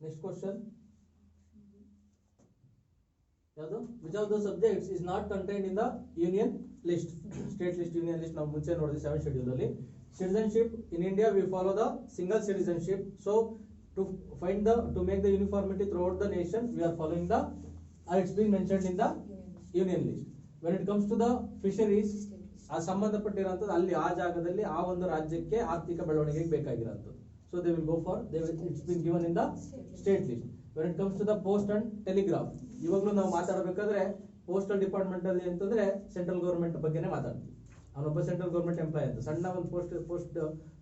Next question. Which of the subjects is not contained in the union list? State list, union list. Now, munche nodide 7th schedule alli. Citizenship in India, we follow the single citizenship. So, to make the uniformity throughout the nation, we are following the, it's been mentioned in the union list. When it comes to the fisheries, ಆ ಸಂಬಂಧಪಟ್ಟಿರುವಂತದ್ದು ಅಲ್ಲಿ ಆ ಜಾಗದಲ್ಲಿ ಆ ಒಂದು ರಾಜ್ಯಕ್ಕೆ ಆರ್ಥಿಕ ಬೆಳವಣಿಗೆಗೆ ಬೇಕಾಗಿರುವಂತದ್ದು. So they will go for, it's been given in the state list. When it comes to the post and telegraph, ಇವಾಗಲೂ ನಾವು ಮಾತಾಡಬೇಕಾದ್ರೆ ಪೋಸ್ಟಲ್ ಡಿಪಾರ್ಟ್ಮೆಂಟ್ ಅಲ್ಲಿ ಅಂತಂದ್ರೆ ಸೆಂಟ್ರಲ್ ಗೌರ್ಮೆಂಟ್ ಬಗ್ಗೆನೇ ಮಾತಾಡ್ತೀವಿ. ಅವನೊಬ್ಬ ಸೆಂಟ್ರಲ್ ಗೌರ್ಮೆಂಟ್ ಎಂಪ್ಲಾಯ್ ಅಂತ, ಸಣ್ಣ ಒಂದು ಪೋಸ್ಟ್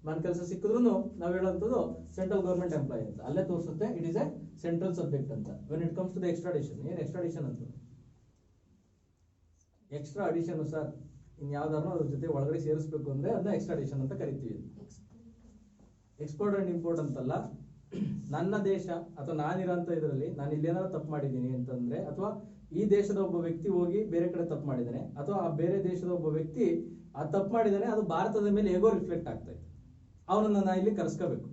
ಮನ್ ಕೆಲಸ ಸಿಕ್ಕಿದ್ರು ನಾವು ಹೇಳುವಂಥದ್ದು ಸೆಂಟ್ರಲ್ ಗೌರ್ಮೆಂಟ್ ಎಂಪ್ಲಾಯ್ ಅಂತ, ಅಲ್ಲೇ ತೋರಿಸುತ್ತೆ it is a central subject ಅಂತ. When it comes to the extradition, ಏನ್ ಎಕ್ಸ್ಟ್ರಾಡಿಷನ್ ಅಂತ, ಎಕ್ಸ್ಟ್ರಾ ಅಡಿಷನ್ ಸರ್, ಇನ್ ಯಾವ್ದಾರು ಅದ್ರ ಜೊತೆ ಒಳಗಡೆ ಸೇರಿಸಬೇಕು ಅಂದ್ರೆ ಅದನ್ನ ಎಕ್ಸ್ಟ್ರಾಡಿಷನ್ ಅಂತ ಕರಿತೀವಿ. ಎಕ್ಸ್ಪೋರ್ಟ್ ಅಂಡ್ ಇಂಪೋರ್ಟ್ ಅಂತಲ್ಲ, ನನ್ನ ದೇಶ ಅಥವಾ ನಾನಿರೋಂಥ ಇದರಲ್ಲಿ ನಾನು ಇಲ್ಲೇನಾದ್ರು ತಪ್ಪು ಮಾಡಿದ್ದೀನಿ ಅಂತಂದ್ರೆ, ಅಥವಾ ಈ ದೇಶದ ಒಬ್ಬ ವ್ಯಕ್ತಿ ಹೋಗಿ ಬೇರೆ ಕಡೆ ತಪ್ಪು ಮಾಡಿದ್ದಾನೆ, ಅಥವಾ ಆ ಬೇರೆ ದೇಶದ ಒಬ್ಬ ವ್ಯಕ್ತಿ ಆ ತಪ್ಪು ಮಾಡಿದ್ದಾನೆ, ಅದು ಭಾರತದ ಮೇಲೆ ಹೇಗೋ ರಿಫ್ಲೆಕ್ಟ್ ಆಗ್ತಾ ಇದೆ, ಅವನನ್ನ ನಾ ಇಲ್ಲಿ ಕರೆಸ್ಕೋಬೇಕು.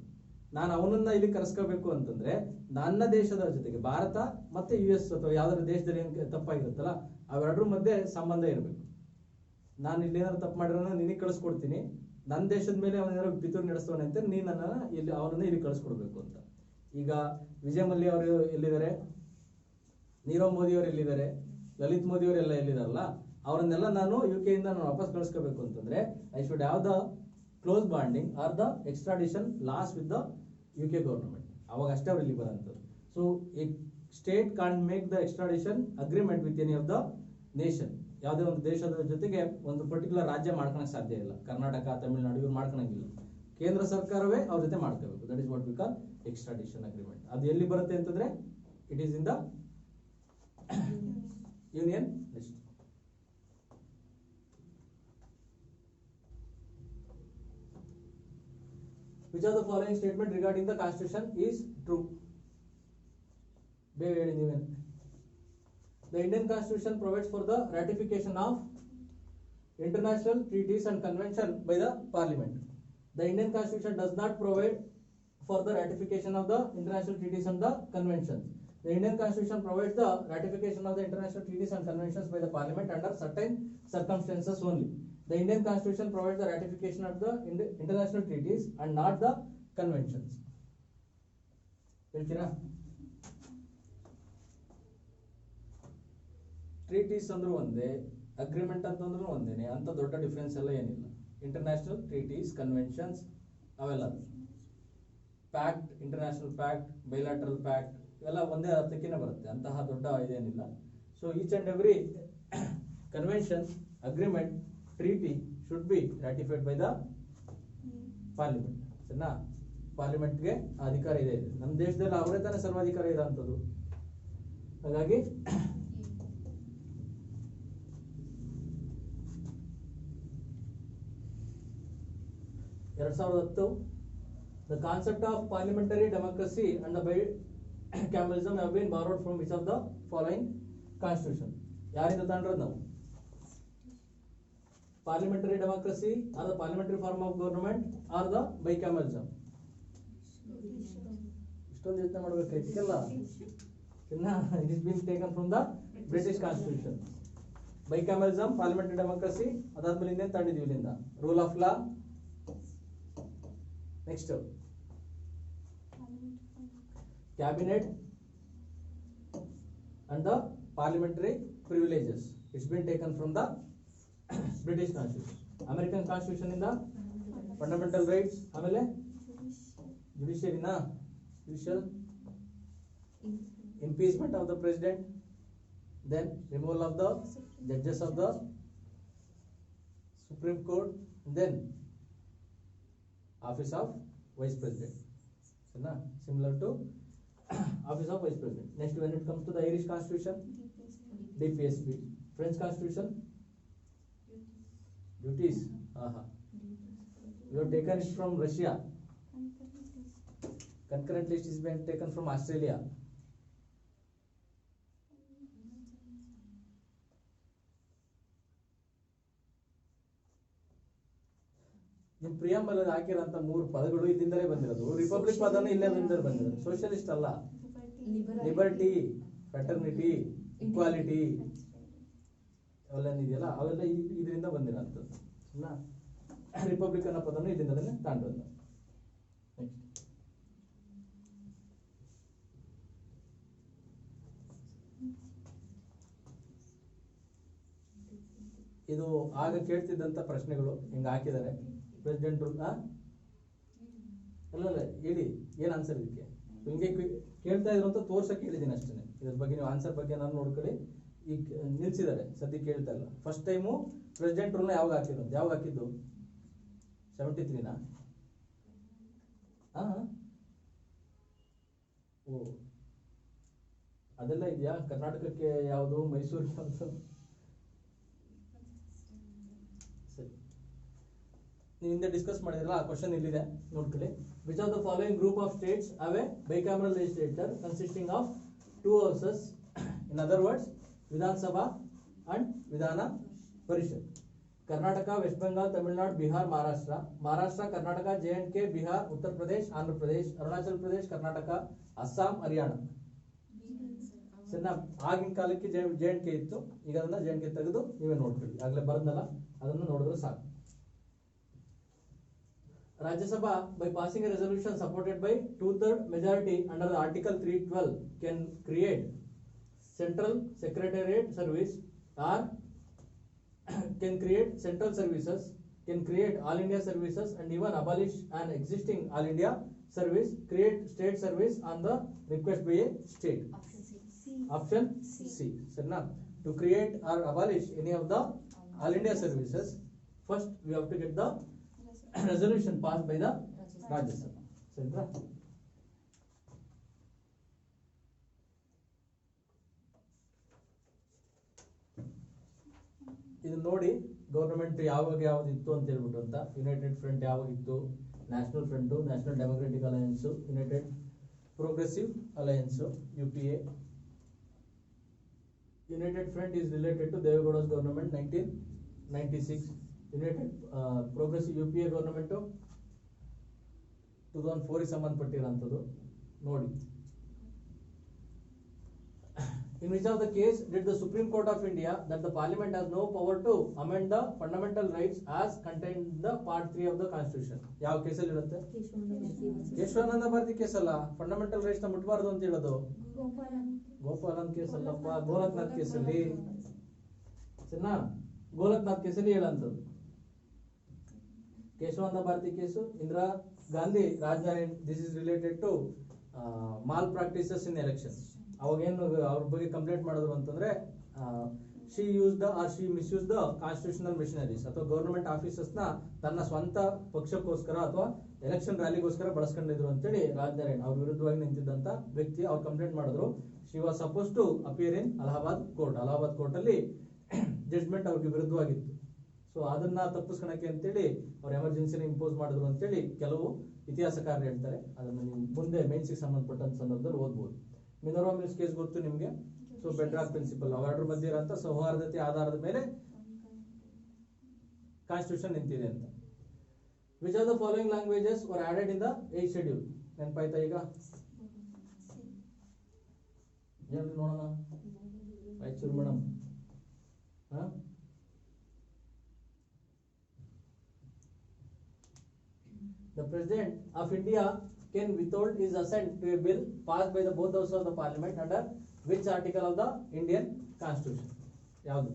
ನಾನು ಅವನನ್ನ ಇಲ್ಲಿ ಕರೆಸ್ಕೋಬೇಕು ಅಂತಂದ್ರೆ ನನ್ನ ದೇಶದ ಜೊತೆಗೆ ಭಾರತ ಮತ್ತೆ US ಅಥವಾ ಯಾವ್ದಾದ್ರು ದೇಶದಲ್ಲಿ ಏನ್ ತಪ್ಪಾಗಿರುತ್ತಲ್ಲ ಅವೆರಡರ ಮಧ್ಯೆ ಸಂಬಂಧ ಇರಬೇಕು. ನಾನು ಇಲ್ಲಿ ಏನಾದ್ರು ತಪ್ಪು ಮಾಡಿರೋನ ನಿನಗೆ ಕಳಿಸ್ಕೊಡ್ತೀನಿ, ನನ್ನ ದೇಶದ ಮೇಲೆ ಅವನೇನಾದ್ರು ಪಿತೂರು ನಡೆಸ್ತವನೆ ಅಂತ ನೀನು ಅವನನ್ನ ಇಲ್ಲಿ ಕಳಿಸ್ಕೊಡ್ಬೇಕು ಅಂತ. ಈಗ ವಿಜಯ್ ಮಲ್ಯ ಅವರು ಎಲ್ಲಿದ್ದಾರೆ, ನೀರವ್ ಮೋದಿ ಅವರು ಎಲ್ಲಿದ್ದಾರೆ, ಲಲಿತ್ ಮೋದಿ ಅವರೆಲ್ಲ ಎಲ್ಲಿದಾರಲ್ಲ, ಅವರನ್ನೆಲ್ಲ ನಾನು UK ಇಂದ ನಾನು ವಾಪಸ್ ಕಳಿಸ್ಕೋಬೇಕು ಅಂತಂದ್ರೆ I should have the close bonding or the extradition laws with the UK government. ಅವಾಗ ಅಷ್ಟೇ ಅವ್ರು ಇಲ್ಲಿ ಬರೋಂಥದ್ದು. So a state can't make the extradition agreement with any of the nation. ಯಾವುದೇ ಒಂದು ದೇಶದ ಜೊತೆಗೆ ಒಂದು ಪರ್ಟಿಕ್ಯುಲರ್ ರಾಜ್ಯ ಮಾಡ್ಕೊಳಕ್ ಸಾಧ್ಯ ಇಲ್ಲ. ಕರ್ನಾಟಕ, ತಮಿಳುನಾಡು ಇವ್ರು ಮಾಡ್ಕೊಳಂಗಿಲ್ಲ, ಕೇಂದ್ರ ಸರ್ಕಾರವೇ ಅವ್ರ ಜೊತೆ ಮಾಡ್ಕೋಬೇಕು. That is what we call extradition agreement. ಅದು ಎಲ್ಲಿ ಬರುತ್ತೆ ಅಂತಂದ್ರೆ it is in the union list. Which of the following statement regarding the constitution is true? The Indian constitution provides for the ratification of international treaties and convention by the parliament. The Indian constitution does not provide for the ratification of the international treaties and the conventions. The Indian constitution provides the ratification of the international treaties and conventions by the parliament under certain circumstances only. The Indian constitution provides the ratification of the international treaties and not the conventions. ಹೇಳ್ತೀರಾ? Treaties ಅಂದ್ರೂ ಒಂದೇ, agreement ಅಂತಂದ್ರೂ ಒಂದೇನೆ, ಅಂತ ದೊಡ್ಡ difference ಎಲ್ಲ ಏನಿಲ್ಲ. International treaties, conventions ಅವೆಲ್ಲ, pact, international pact, bilateral pact ಇವೆಲ್ಲ ಒಂದೇ ಅರ್ಥಕ್ಕಿನೇ ಬರುತ್ತೆ, ಅಂತಹ ದೊಡ್ಡ ಇದೇನಿಲ್ಲ. So each and every convention, agreement, treaty should be ratified by the parliament. ಸರಿನಾ? ಪಾರ್ಲಿಮೆಂಟ್ಗೆ ಅಧಿಕಾರ ಇದೆ. ನಮ್ಮ ದೇಶದಲ್ಲಿ ಅವರೇ ತಾನೇ ಸರ್ವಾಧಿಕಾರ ಇರೋಂಥದ್ದು. ಹಾಗಾಗಿ 2010 the concept of parliamentary democracy and the bicameralism have been borrowed from which of the following constitution? ಯಾರಿಂದ ತಂಡ್ರದ್ ನಾವು? Parliamentary democracy or the parliamentary form of government or the bicameralism? ಇಷ್ಟೊಂದು ಯೋಚನೆ ಮಾಡ್ಬೇಕಲ್ಲ. It is being taken from the British Constitution. Bicameralism, parliamentary democracy, ಅದಾದ್ಮೇಲೆ ಇನ್ನೇನು ತಂದಿದ್ದೀವಿ ಇಲ್ಲಿಂದ? Rule of law. Next cabinet and the parliamentary privileges. It's been taken from the British Constitution. American Constitution in the fundamental rights. ಆಮೇಲೆ judiciary na judicial impeachment of the president, then removal of the judges of the Supreme Court, and then office of vice president. na similar to office of vice president. Next, when it comes to the Irish Constitution, DPSP. French Constitution, duties. You have taken it from Russia. Concurrent list is being taken from Australia. In preamble ಹಾಕಿರೋಂಥ 3 ಪದಗಳು ಇಲ್ಲಿಂದಲೇ ಬಂದಿರೋದು. Republic ಪದನು ಇಲ್ಲೇ ಬಂದಿರೋದು. Socialist ಅಲ್ಲ, liberty, fraternity, equality ಅವೆಲ್ಲ ಇದೆಯಲ್ಲ ಅವೆಲ್ಲ ಇದರಿಂದ ಬಂದಿರೋಂಥದ್ದು. ರಿಪಬ್ಲಿಕ್ ಅನ್ನೋ ಪದನು ಇಲ್ಲಿಂದಲೇ ತಾಂಡೋದು. ಇದು ಆಗ ಕೇಳ್ತಿದ್ದಂತ ಪ್ರಶ್ನೆಗಳು ಹಿಂಗ ಹಾಕಿದ್ದಾರೆ. ಪ್ರೆಸಿಡೆಂಟ್ ರೂಲ್ ಅಲ್ಲ ಹೇಳಿ ಏನ್ ಆನ್ಸರ್ ಇದಕ್ಕೆ ಹಿಂಗೆ ಕೇಳ್ತಾ ಇದ್ರು ಅಂತ ತೋರ್ಸಕ್ಕೆ ಹೇಳಿದ್ದೀನಿ ಅಷ್ಟೇ. ಇದ್ರ ಬಗ್ಗೆ ನೀವು ಆನ್ಸರ್ ಬಗ್ಗೆ ನಾನು ನೋಡ್ಕೊಳ್ಳಿ. ಈಗ ನಿಲ್ಸಿದ್ದಾರೆ ಸದ್ಯಕ್ಕೆ ಕೇಳ್ತಾ ಇಲ್ಲ. ಫಸ್ಟ್ ಟೈಮು ಪ್ರೆಸಿಡೆಂಟ್ ರೂಲ್ನ ಯಾವಾಗ ಹಾಕಿದ್ದು 73ನಾ? ಓ ಅದೆಲ್ಲ ಇದೆಯಾ? ಕರ್ನಾಟಕಕ್ಕೆ ಯಾವುದು, ಮೈಸೂರಿಗೆ ಯಾವುದು? ಸರಿ, ನೀವು ಹಿಂದೆ ಡಿಸ್ಕಸ್ ಮಾಡಿದ್ರಲ್ಲ ಆ ಕ್ವಶನ್ ಇಲ್ಲಿದೆ ನೋಡ್ಕೊಳ್ಳಿ. Which of the following group of states have a bicameral legislature consisting of 2 houses, in other words Vidhan Sabha and Vidhan Parishad? Karnataka, West Bengal, Tamil Nadu, Bihar, Maharashtra, Karnataka, JNK, Bihar, Uttar Pradesh, Andhra Pradesh, Arunachal Pradesh, Karnataka, Assam, Haryana. ಸರಿ, ಆಗಿನ ಕಾಲಕ್ಕೆ JNK ಇತ್ತು. ಈಗ ಅದನ್ನ JNK ತೆಗೆದು ನೀವೇ ನೋಡ್ಕೊಳ್ಳಿ. ಆಗ್ಲೇ ಬರದಲ್ಲ, ಅದನ್ನು ನೋಡಿದ್ರೆ ಸಾಕು. Rajya by passing a resolution supported by 2/3 majority under the Article 312 can create Central Secretariat Service or can create central services, can create All India services and even abolish an existing All India service, create state service on the request by a state. Option C. Sarna, to create or abolish any of the All India services, first we have to get the resolution passed by the Rajya Sabha. Sarna, ಇದು ನೋಡಿ government ಯಾವ್ದು ಇತ್ತು ಅಂತ ಹೇಳ್ಬಿಟ್ಟು ಅಂತ. United front ಯಾವಾಗಿತ್ತು? National front, national democratic alliance, united progressive alliance, UPA. United front is related to Deve Gowda's government 1996. United progressive UPA government 2004 ಸಂಬಂಧಪಟ್ಟಿರೋಂಥದ್ದು ನೋಡಿ. In which of the case did the Supreme Court of India that the Parliament has no power to amend the fundamental rights as contained in the Part 3 of the Constitution? ಯಾವ ಕೇಸಲ್ಲಿ ಇರುತ್ತೆ? Keshavananda Bharati case ಅಲ್ಲ. Fundamental rights ನ ಮುಟ್ಬಾರ್ದು ಅಂತ ಹೇಳೋದು Gopalan case ಅಲ್ಲಪ್ಪ, ಗೋಲಕ್ನಾಥ್ ಕೇಸಲ್ಲಿ. ಸರಿನಾ? ಗೋಲಕ್ನಾಥ್ ಕೇಸಲ್ಲಿ ಹೇಳಂತದ್ದು. ಕೇಶವಾನಂದ ಭಾರತಿ ಕೇಸು, ಇಂದಿರಾ ಗಾಂಧಿ ರಾಜಧಾನಿ, this is related to malpractices in election. ಅವಾಗೇನು ಅವ್ರ ಬಗ್ಗೆ ಕಂಪ್ಲೇಂಟ್ ಮಾಡಿದ್ರು ಅಂತಂದ್ರೆ, she used or she misuse the constitutional machineries ಅಥವಾ ಗವರ್ನಮೆಂಟ್ ಆಫೀಸಸ್ ನ ತನ್ನ ಸ್ವಂತ ಪಕ್ಷಕ್ಕೋಸ್ಕರ ಅಥವಾ ಎಲೆಕ್ಷನ್ ರ್ಯಾಲಿಗೋಸ್ಕರ ಬಳಸ್ಕೊಂಡಿದ್ರು ಅಂತೇಳಿ ರಾಜನಾರಾಯಣ್ ಅವ್ರ ವಿರುದ್ಧವಾಗಿ ನಿಂತಿದ್ದಂತ ವ್ಯಕ್ತಿ ಅವ್ರು ಕಂಪ್ಲೇಂಟ್ ಮಾಡಿದ್ರು. She was suppose to appear in Allahabad court ಅಲ್ಲಿ ಜಡ್ಜ್ಮೆಂಟ್ ಅವ್ರಿಗೆ ವಿರುದ್ಧವಾಗಿತ್ತು. ಸೊ ಅದನ್ನ ತಪ್ಪಿಸ್ಕೊಳಕ್ಕೆ ಅಂತೇಳಿ ಅವ್ರು ಎಮರ್ಜೆನ್ಸಿನ ಇಂಪೋಸ್ ಮಾಡಿದ್ರು ಅಂತೇಳಿ ಕೆಲವು ಇತಿಹಾಸಕಾರರು ಹೇಳ್ತಾರೆ. ಅದನ್ನ ನೀವು ಮುಂದೆ ಮೇನ್ಸಿಗೆ ಸಂಬಂಧಪಟ್ಟಂತ ಸಂದರ್ಭದಲ್ಲಿ ಓದ್ಬೋದು. ಮಿನರ್ವಾ ಮಿಲ್ಸ್ ಕೇಸ್ ಗೊತ್ತು ನಿಮ್ಗೆ. ಸೊ ಬೆಡ್ರಾಕ್ ಪ್ರಿನ್ಸಿಪಲ್, ಅವೆರಡರ ಮಧ್ಯೆ ಇರೋಂಥ ಸೌಹಾರ್ದತೆ ಆಧಾರದ ಮೇಲೆ ಕಾನ್ಸ್ಟಿಟ್ಯೂಷನ್ ನಿಂತಿದೆ ಅಂತ. Which are the following languages were added in the 8th schedule? ನೆನಪಾಯ್ತಾ ಈಗ? ಹೇಳ್ರಿ ನೋಡೋಣ. Raichur madam. The President of India can withhold his assent to a bill passed by the both houses of the Parliament under which article of the Indian Constitution? ಯಾವುದು?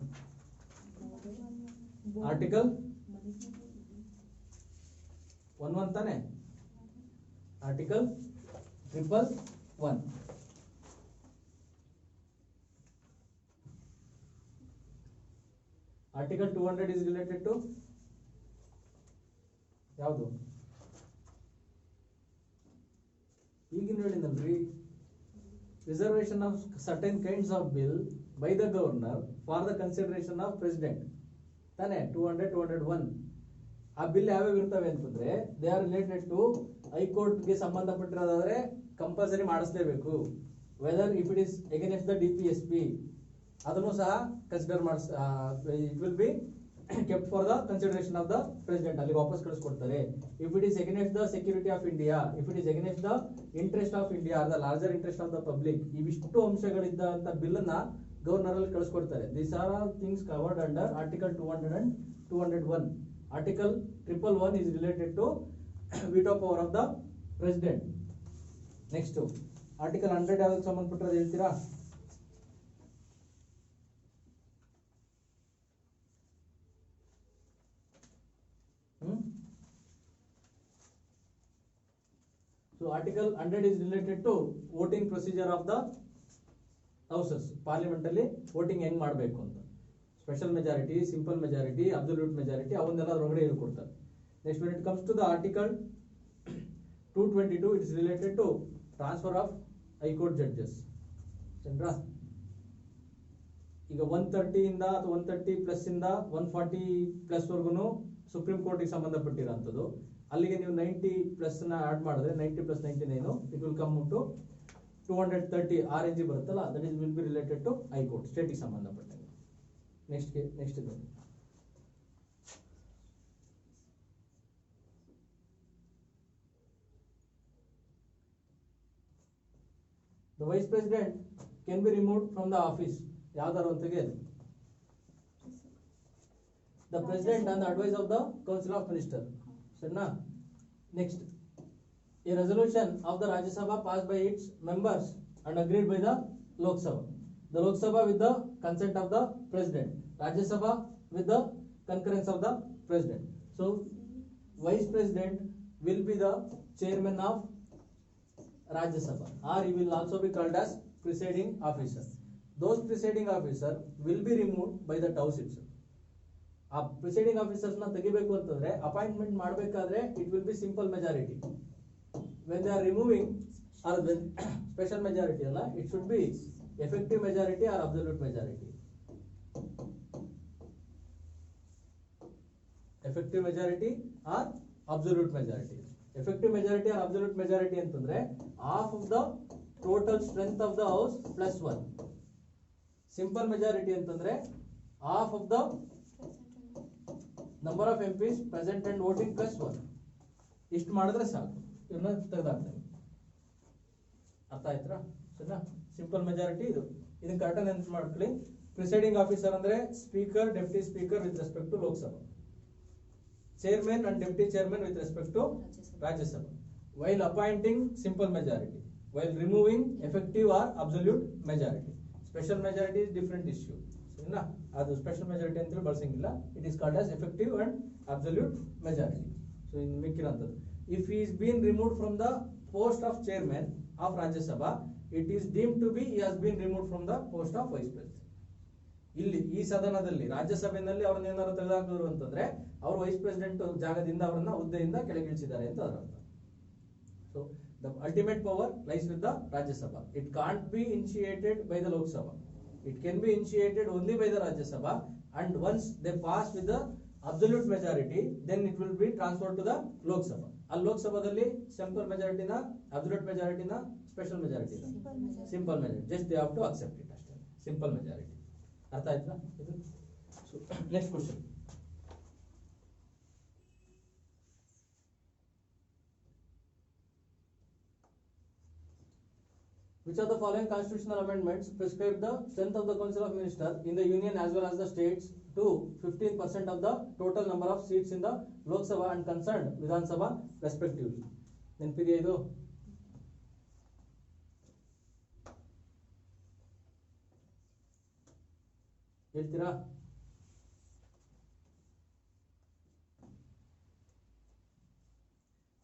Article 11 ತಾನೆ? Article 111. Article 200 is related to ಯಾವುದು? ಈಗಿನ ಹೇಳಿದ್ನಲ್ರಿ, reservation of certain kinds of bill by the governor for the consideration of president ತಾನೆ? 200-201. ಆ bill ಯಾವ್ಯಾವ ಇರ್ತವೆ ಅಂತಂದ್ರೆ, ದೇ ಆರ್ ರಿಲೇಟೆಡ್ ಟು ಹೈಕೋರ್ಟ್ಗೆ ಸಂಬಂಧಪಟ್ಟಿರೋದಾದ್ರೆ ಕಂಪಲ್ಸರಿ ಮಾಡಿಸ್ಲೇಬೇಕು. Whether if it is against the DPSP ಅದನ್ನು ಸಹ consider it will be kept for the consideration of the president, ಅಲ್ಲಿ ವಾಪಸ್ ಕಳಿಸ್ಕೊಡ್ತಾರೆ. If it is against the security of India, if it is against the interest of India or the larger interest of the public, ಇವಿಷ್ಟು ಅಂಶಗಳಿದ್ದಂತ bill ಅನ್ನ governor ಅಲ್ಲಿ ಕಳಿಸ್ಕೊಡ್ತಾರೆ. These are all things covered under article 200 and 201. Article 111 is related to veto power of the president. Next article 100 ಯಾವ್ದಕ್ಕೆ ಸಂಬಂಧಪಟ್ಟಿರೋದು ಹೇಳ್ತೀರಾ? So article 100 is related to voting procedure of the houses. Parliament ಅಲ್ಲಿ voting ಹೆಂಗ್ ಮಾಡಬೇಕು ಅಂತ. Special majority, simple majority, absolute majority ಅವನ್ನೆಲ್ಲ ಅದರೊಳಗಡೆ ಹೇಳ್ಕೊಡ್ತಾರೆ. Next, when it comes to the article 222, it is related to transfer of high court judges. ಸರಿನಾ? ಈಗ 130 ಇಂದ ಅಥವಾ 130 ಪ್ಲಸ್ ಇಂದ 140 ಪ್ಲಸ್ ವರ್ಗುನು ಸುಪ್ರೀಂ ಕೋರ್ಟ್ಗೆ ಸಂಬಂಧಪಟ್ಟಿರೋಂಥದ್ದು. ಅಲ್ಲಿಗೆ ನೀವು 90 ಪ್ಲಸ್ ನ ಆಡ್ ಮಾಡಿದ್ರೆ 90 plus 99 it will come to 230 RNG ಬರುತ್ತಲ್ಲ, that is will be related to high court, state ಗೆ ಸಂಬಂಧಪಟ್ಟಂಗೆ. ನೆಕ್ಸ್ಟ್ ಇದು the vice president can be removed from the office. ಯಾವ್ದಾರು ಅಂತ ತೆಗೆದು the president on the advice of the council of minister. ಸರಿನಾ? Next, a resolution of the Rajya Sabha passed by its members and agreed by the Lok Sabha. The Lok Sabha with the consent of the president, Rajya Sabha with the concurrence of the president. So vice president will be the chairman of Rajya Sabha, or he will also be called as presiding officer. Those presiding officer will be removed by the house itself. ಆ presiding officers ನ ತೆಗಿಬೇಕು ಅಂತಂದ್ರೆ appointment ಮಾಡಬೇಕಾದ್ರೆ it will be simple majority. When they are removing or special majority ಅಲ್ಲ, it should be effective majority or absolute majority. Effective majority or absolute majority. Effective majority or absolute majority ಅಂತಂದ್ರೆ half of the total strength of the house plus 1. Simple majority ಅಂತಂದ್ರೆ half of the number of MPs present and voting plus 1. ಇಷ್ಟು ಮಾಡಿದ್ರೆ ಸಾಕು, ಇವನ್ನ ತೆಗೆದಾಕ್ತೇನೆ. ಅರ್ಥ ಆಯ್ತಾ? ಸರಿನಾ? Simple majority ಇದು. ಇದನ್ನ ಕರೆಕ್ಟ್ ನೆನ್ಪು ಮಾಡ್ಕೊಳ್ಳಿ. ಪ್ರಿಸೈಡಿಂಗ್ ಆಫೀಸರ್ ಅಂದ್ರೆ speaker, deputy speaker with respect to Lok Sabha, chairman and deputy chairman with respect to Rajya Sabha. While appointing simple majority, while removing effective or absolute majority. Special majority is different issue. ಸರಿನಾ? ಅದು special majority ಅಂತ ಬಳಸಂಗಿಲ್ಲ. It is called as effective and absolute majority. So ಇನ್ನು ಮಿಕ್ಕಿರೋಂಥದ್ದು, if he is been removed from the post of chairman of Rajya Sabha, it is deemed to be he has been removed from the post of vice president. ಇಲ್ಲಿ ಈ ಸದನದಲ್ಲಿ ರಾಜ್ಯಸಭೆಯಲ್ಲಿ ಅವ್ರನ್ನ ಏನಾದ್ರು ತೆಗೆದುಹಾಕಿದ್ರು ಅಂತಂದ್ರೆ ಅವರು ವೈಸ್ ಪ್ರೆಸಿಡೆಂಟ್ ಜಾಗದಿಂದ ಅವರನ್ನ ಹುದ್ದೆಯಿಂದ ಕೆಳಗಿಳಿಸಿದ್ದಾರೆ ಅಂತ ಅದರ ಅರ್ಥ. So the ultimate power lies with the Rajya Sabha. It can't be initiated by the Lok Sabha. It can be initiated only by the Rajya Sabha, and once they pass with the absolute majority, then it will be transferred to the Lok Sabha. Al Lok Sabhadalli simple majority na, absolute majority na, special majority na, simple majority. Just they have to accept it ashte. Simple majority. Artha aayta? So next question. Which of the following constitutional amendments prescribe the strength of the Council of Ministers in the Union as well as the states to 15% of the total number of seats in the Lok Sabha and concerned Vidhan Sabha respectively? ನೆನಪಿದೆಯಾ ಇದು? ಹೇಳ್ತೀರಾ?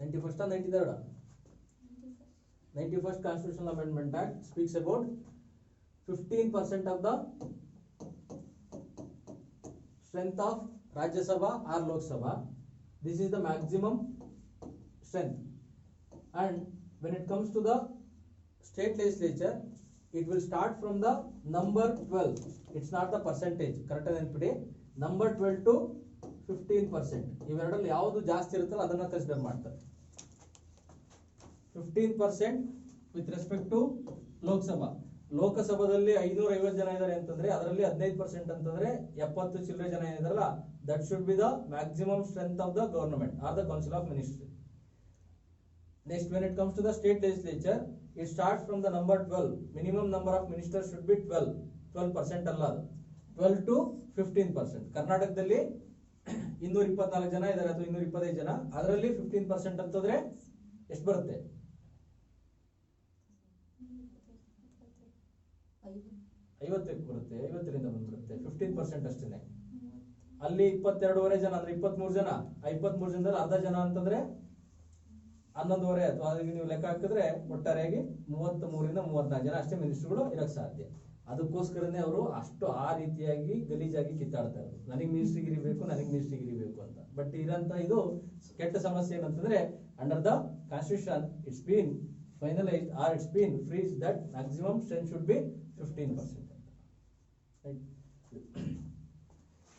$91 or $93? 91st Constitutional Amendment Act speaks about 15% of the strength of Rajya Sabha or Lok Sabha. This is the maximum strength. And when it comes to the state legislature, it will start from the number 12. It's not the percentage. Correct ನೆನಪಿಡಿ. Number 12 to 15%. ಇವೆರಡರಲ್ಲಿ ಯಾವುದು ಜಾಸ್ತಿ ಇರುತ್ತಲ್ಲ ಅದನ್ನ consider ಮಾಡ್ತಾರೆ. 15% with respect to Lok Sabha. ಲೋಕಸಭಾದಲ್ಲಿ 550 ಜನ ಇದ್ದಾರೆ ಅಂತಂದ್ರೆ ಅದರಲ್ಲಿ 15% ಅಂತಂದ್ರೆ 70 ಚಿಲ್ಲರೆ ಜನ ಇದಾರಲ್ಲ, that should be the maximum strength of the government or the council of ministry. Next, when it comes to the state legislature, it starts from the number 12. Minimum number of ministers should be 12% ಅಲ್ಲ ಅದು 12 to 15%. ಕರ್ನಾಟಕದಲ್ಲಿ 224 ಜನ ಇದ್ದಾರೆ ಅಥವಾ 225 ಜನ, ಅದರಲ್ಲಿ 15% ಅಂತಂದ್ರೆ ಎಷ್ಟು ಬರುತ್ತೆ? 50 ಬರುತ್ತೆ, 50ರಿಂದ ಬಂದ್ಬಿಡುತ್ತೆ. 15% ಅಷ್ಟೇನೆ. ಅಲ್ಲಿ 22.5 ಜನ ಅಂದ್ರೆ 23 ಜನ, 23 ಜನದಲ್ಲಿ ಅರ್ಧ ಜನ ಅಂತಂದ್ರೆ 11.5 ಅಥವಾ ಅದಕ್ಕೆ ನೀವು ಲೆಕ್ಕ ಹಾಕಿದ್ರೆ ಒಟ್ಟಾರೆಯಾಗಿ 33ರಿಂದ 34 ಜನ ಅಷ್ಟೇ ಮಿನಿಸ್ಟರ್ಗಳು ಇರಕ್ ಸಾಧ್ಯ. ಅದಕ್ಕೋಸ್ಕರನೇ ಅವರು ಅಷ್ಟು ಆ ರೀತಿಯಾಗಿ ಗಲೀಜಾಗಿ ಕಿತ್ತಾಡ್ತಾ ಇರೋದು, ನನಗೆ ಮಿನಿಸ್ಟ್ರಿಗಿರಿ ಬೇಕು, ನನಗೆ ಮಿನಿಸ್ಟ್ರಿಗಿರಿ ಬೇಕು ಅಂತ. ಬಟ್ ಇರಂತ ಇದು ಕೆಟ್ಟ ಸಮಸ್ಯೆ ಏನಂತಂದ್ರೆ, under the constitution it's been finalised or it's been freeze that maximum strength should be 15%.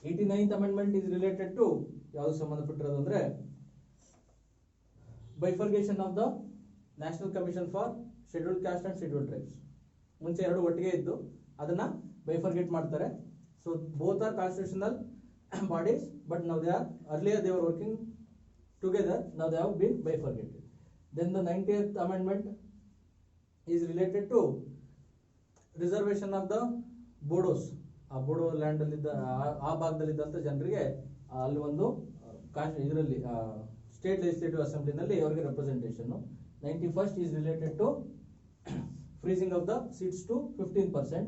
89th amendment is related to ಯಾವುದು ಸಂಬಂಧಪಟ್ಟಿರೋದು ಅಂದ್ರೆ bifurcation of the national commission for scheduled caste and scheduled tribes. ಮುಂಚೆ ಎರಡು ಒಟ್ಟಿಗೆ ಇದ್ದು ಅದನ್ನ bifurcate ಮಾಡ್ತಾರೆ. So both are constitutional bodies, but now they are earlier they are working together, now they have been bifurcated. Then the 90th amendment is related to reservation of the Bodos. ಆ Bodo land ಅಲ್ಲಿ ಆ ಭಾಗದಲ್ಲಿದ್ದಂತ ಜನರಿಗೆ ಅಲ್ಲಿ ಒಂದು ಇದರಲ್ಲಿ state legislative ಅಸೆಂಬ್ಲಿನಲ್ಲಿ ಅವರಿಗೆ representation. 91st is related to freezing of the seats to 15%.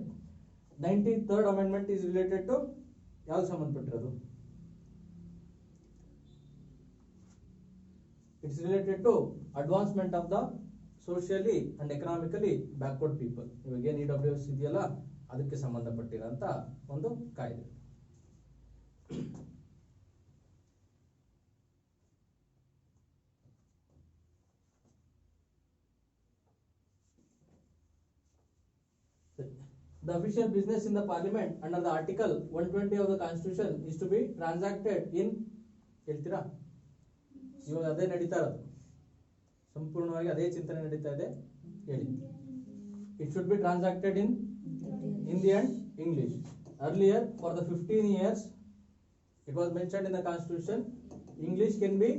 93rd amendment is related to ಯಾವ್ದು ಸಂಬಂಧಪಟ್ಟಿರೋದು? It's related to advancement of the socially and economically backward people. ಇವಾಗ ಏನು EWS ಇದೆಯಲ್ಲ, ಅದಕ್ಕೆ ಸಂಬಂಧಪಟ್ಟಿರೋಂಥ ಒಂದು ಕಾಯ್ದೆ. The official business in the parliament under the article 120 of the constitution is to be transacted in ಹೇಳ್ತೀರಾ? ಇವಾಗ ಅದೇ ನಡೀತಾ ಇರೋದು, ಸಂಪೂರ್ಣವಾಗಿ ಅದೇ ಚಿಂತನೆ ನಡೀತಾ ಇದೆ. ಹೇಳಿ. It should be transacted in Hindi and English. Earlier, for the 15 years, it was mentioned in the constitution, English can be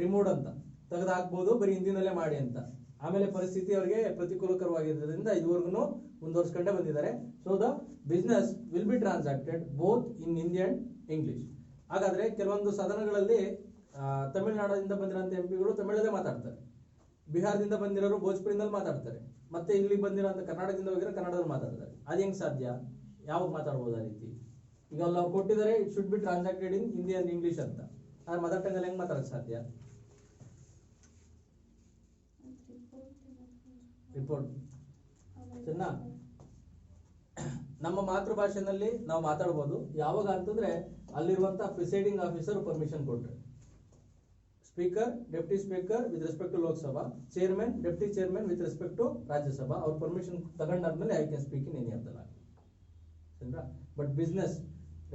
removed ಅಂತ, ತೆಗೆದು ಹಾಕ್ಬೋದು, ಬರೀ ಹಿಂದಿನಲ್ಲೇ ಮಾಡಿ ಅಂತ. ಆಮೇಲೆ ಪರಿಸ್ಥಿತಿ ಅವರಿಗೆ ಪ್ರತಿಕೂಲಕರವಾಗಿದ್ದರಿಂದ ಇದುವರೆಗೂ ಮುಂದುವರ್ಸ್ಕೊಂಡೇ ಬಂದಿದ್ದಾರೆ. So the business will be transacted both in Hindi and English. ಹಾಗಾದ್ರೆ ಕೆಲವೊಂದು ಸದನಗಳಲ್ಲಿ ತಮಿಳುನಾಡಿನಿಂದ ಬಂದಿರೋಂಥ ಎಂಪಿಗಳು ತಮಿಳಲ್ಲೇ ಮಾತಾಡ್ತಾರೆ, ಬಿಹಾರದಿಂದ ಬಂದಿರೋರು ಭೋಜ್ಪುರಿನಲ್ಲಿ ಮಾತಾಡ್ತಾರೆ, ಮತ್ತೆ ಇಲ್ಲಿ ಬಂದಿರೋಂಥ ಕರ್ನಾಟಕದಿಂದ ಹೋಗಿರೋ ಕನ್ನಡದಲ್ಲಿ ಮಾತಾಡ್ತಾರೆ. ಅದು ಹೆಂಗ್ ಸಾಧ್ಯ? ಯಾವಾಗ ಮಾತಾಡ್ಬೋದು ಆ ರೀತಿ? ಈಗ ಅಲ್ಲಿ ಅವ್ರು ಕೊಟ್ಟಿದ್ದಾರೆ it should be transacted in Hindi and English ಅಂತ, ಆದ್ರೆ ಮದರ್ ಟಂಗ್ ಅಲ್ಲಿ ಹೆಂಗ್ ಮಾತಾಡಕ್ ಸಾಧ್ಯ? ರಿಪೋರ್ಟ್ ಚೆನ್ನ ನಮ್ಮ ಮಾತೃಭಾಷೆನಲ್ಲಿ ನಾವು ಮಾತಾಡ್ಬೋದು. ಯಾವಾಗ ಅಂತಂದ್ರೆ ಅಲ್ಲಿರುವಂತಹ ಪ್ರಿಸೈಡಿಂಗ್ ಆಫೀಸರ್ ಪರ್ಮಿಷನ್ ಕೊಟ್ರೆ, speaker, deputy speaker with respect to Lok Sabha, chairman, deputy chairman with respect to Rajya Sabha, ಅವ್ರ ಪರ್ಮಿಷನ್ ತಗೊಂಡಾದ್ಮೇಲೆ I can speak in any of the language. But business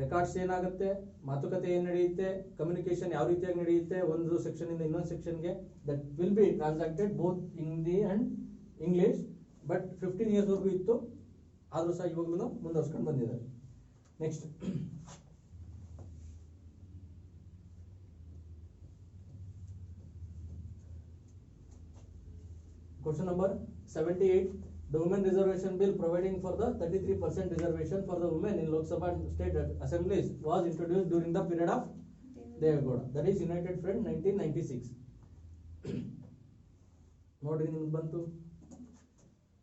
records ಏನಾಗುತ್ತೆ, ಮಾತುಕತೆ ಏನ್ ನಡೆಯುತ್ತೆ, ಕಮ್ಯುನಿಕೇಶನ್ ಯಾವ ರೀತಿಯಾಗಿ ನಡೆಯುತ್ತೆ ಒಂದು ಸೆಕ್ಷನ್ ಇಂದ ಇನ್ನೊಂದು ಸೆಕ್ಷನ್ಗೆ, that will be transacted both Hindi and English. But 15 years ವರೆಗೂ ಇತ್ತು, ಆದ್ರೂ ಸಹ ಇವಾಗ್ಲೂ ಮುಂದುವರ್ಸ್ಕೊಂಡು ಬಂದಿದ್ದಾರೆ. Next question number 78. The Women Reservation Bill providing for the 33% reservation for the women in Lok Sabha and state assemblies was introduced during the period of Devegowda, that is United Front 1996. ನೋಡ್ರಿ ನಿಮ್ಗೆ ಬಂತು.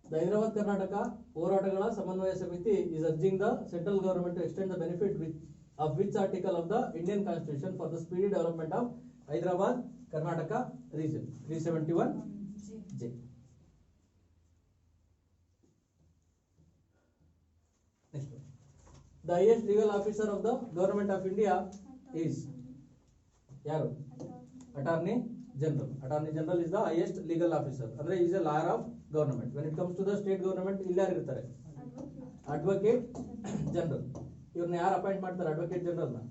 The Hyderabad Karnataka ಹೋರಾಟಗಳ ಸಮನ್ವಯ ಸಮಿತಿ is urging the central government to extend the benefit of which article of the Indian Constitution for the speedy development of Hyderabad Karnataka region 371J. Next one. The highest legal officer of the government of India is yaru? Attorney General. Attorney General is the highest legal officer. Andre is a lawyer of government. When it comes to the state government, ಇಲ್ಲಿ ಯಾರು ಇರ್ತಾರೆ? Advocate general. ಇವ್ರನ್ನ ಯಾರು appoint ಮಾಡ್ತಾರೆ? Advocate general ನ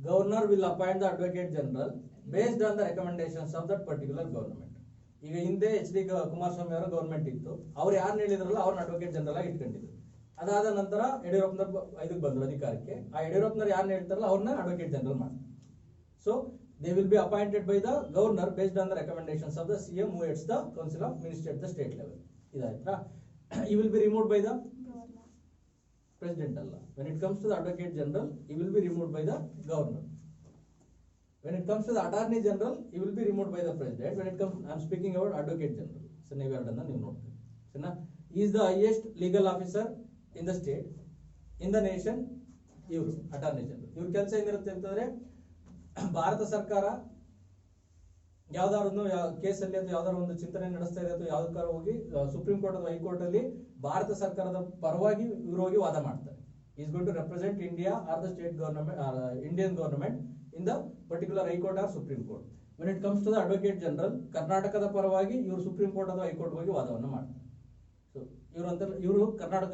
governor will appoint the advocate general based on the recommendations of that particular government. ಈಗ ಹಿಂದೆ H D Kumaraswamy ಅವರ ಗವರ್ಮೆಂಟ್ ಇತ್ತು, ಅವ್ರು ಯಾರನ್ನ ಹೇಳಿದ್ರಲ್ಲ ಅವ್ರನ್ನ ಅಡ್ವೊಕೇಟ್ ಜನರಲ್ ಆಗಿ ಇಟ್ಕೊಂಡಿದ್ರು. ಅದಾದ ನಂತರ ಯಡಿಯೂರಪ್ಪನವ್ರು ಇದಕ್ಕೆ ಬಂದ್ರು ಅಧಿಕಾರಕ್ಕೆ. ಆ ಯಡಿಯೂರಪ್ಪನವ್ರು ಯಾರನ್ನ ಹೇಳ್ತಾರಲ್ಲ ಅವ್ರನ್ನ ಅಡ್ವೊಕೇಟ್ ಜನರಲ್ ಮಾಡ್ತಾರೆ. So they will be appointed by the governor based on the recommendations of the CM who heads the council of ministry at the state level. ಇದಾಯ್ತಾ? He will be removed by the president ಅಲ್ಲ. When it comes to the advocate general, he will be removed by the governor. When it comes to the attorney general, he will be removed by the president. When it comes, I am speaking about advocate general. So ನೀವೆರಡನ್ನ ನೀವು ನೋಡ್ತೀವಿ. ಸರಿನಾ? He is the highest legal officer in the state, in the nation. ಇವರು attorney general. ಇವ್ರ ಕೆಲಸ ಏನಿರುತ್ತೆ ಅಂತಂದ್ರೆ, ಭಾರತ ಸರ್ಕಾರ ಯಾವ್ದಾದ್ರು ಕೇಸಲ್ಲಿ ಅಥವಾ ಯಾವ್ದಾದ್ರು ಒಂದು ಚಿಂತನೆ ನಡೆಸ್ತಾ ಇದೆ ಅಥವಾ ಯಾವ್ದಕ್ಕಾರ ಹೋಗಿ ಸುಪ್ರೀಂ ಕೋರ್ಟ್ ಅಥವಾ ಹೈಕೋರ್ಟ್ ಅಲ್ಲಿ ಭಾರತ ಸರ್ಕಾರದ ಪರವಾಗಿ ಇವರು ಹೋಗಿ ವಾದ ಮಾಡ್ತಾರೆ. Is going to represent India or the state government, Indian government in the particular high court or supreme court. When it comes to the advocate general, ಕರ್ನಾಟಕದ ಪರವಾಗಿ ಇವರು ಸುಪ್ರೀಂ ಕೋರ್ಟ್ ಅಥವಾ ಹೈಕೋರ್ಟ್ ಹೋಗಿ ವಾದವನ್ನು ಮಾಡ್ತಾರೆ. ಸೊ ಇವರು ಕರ್ನಾಟಕ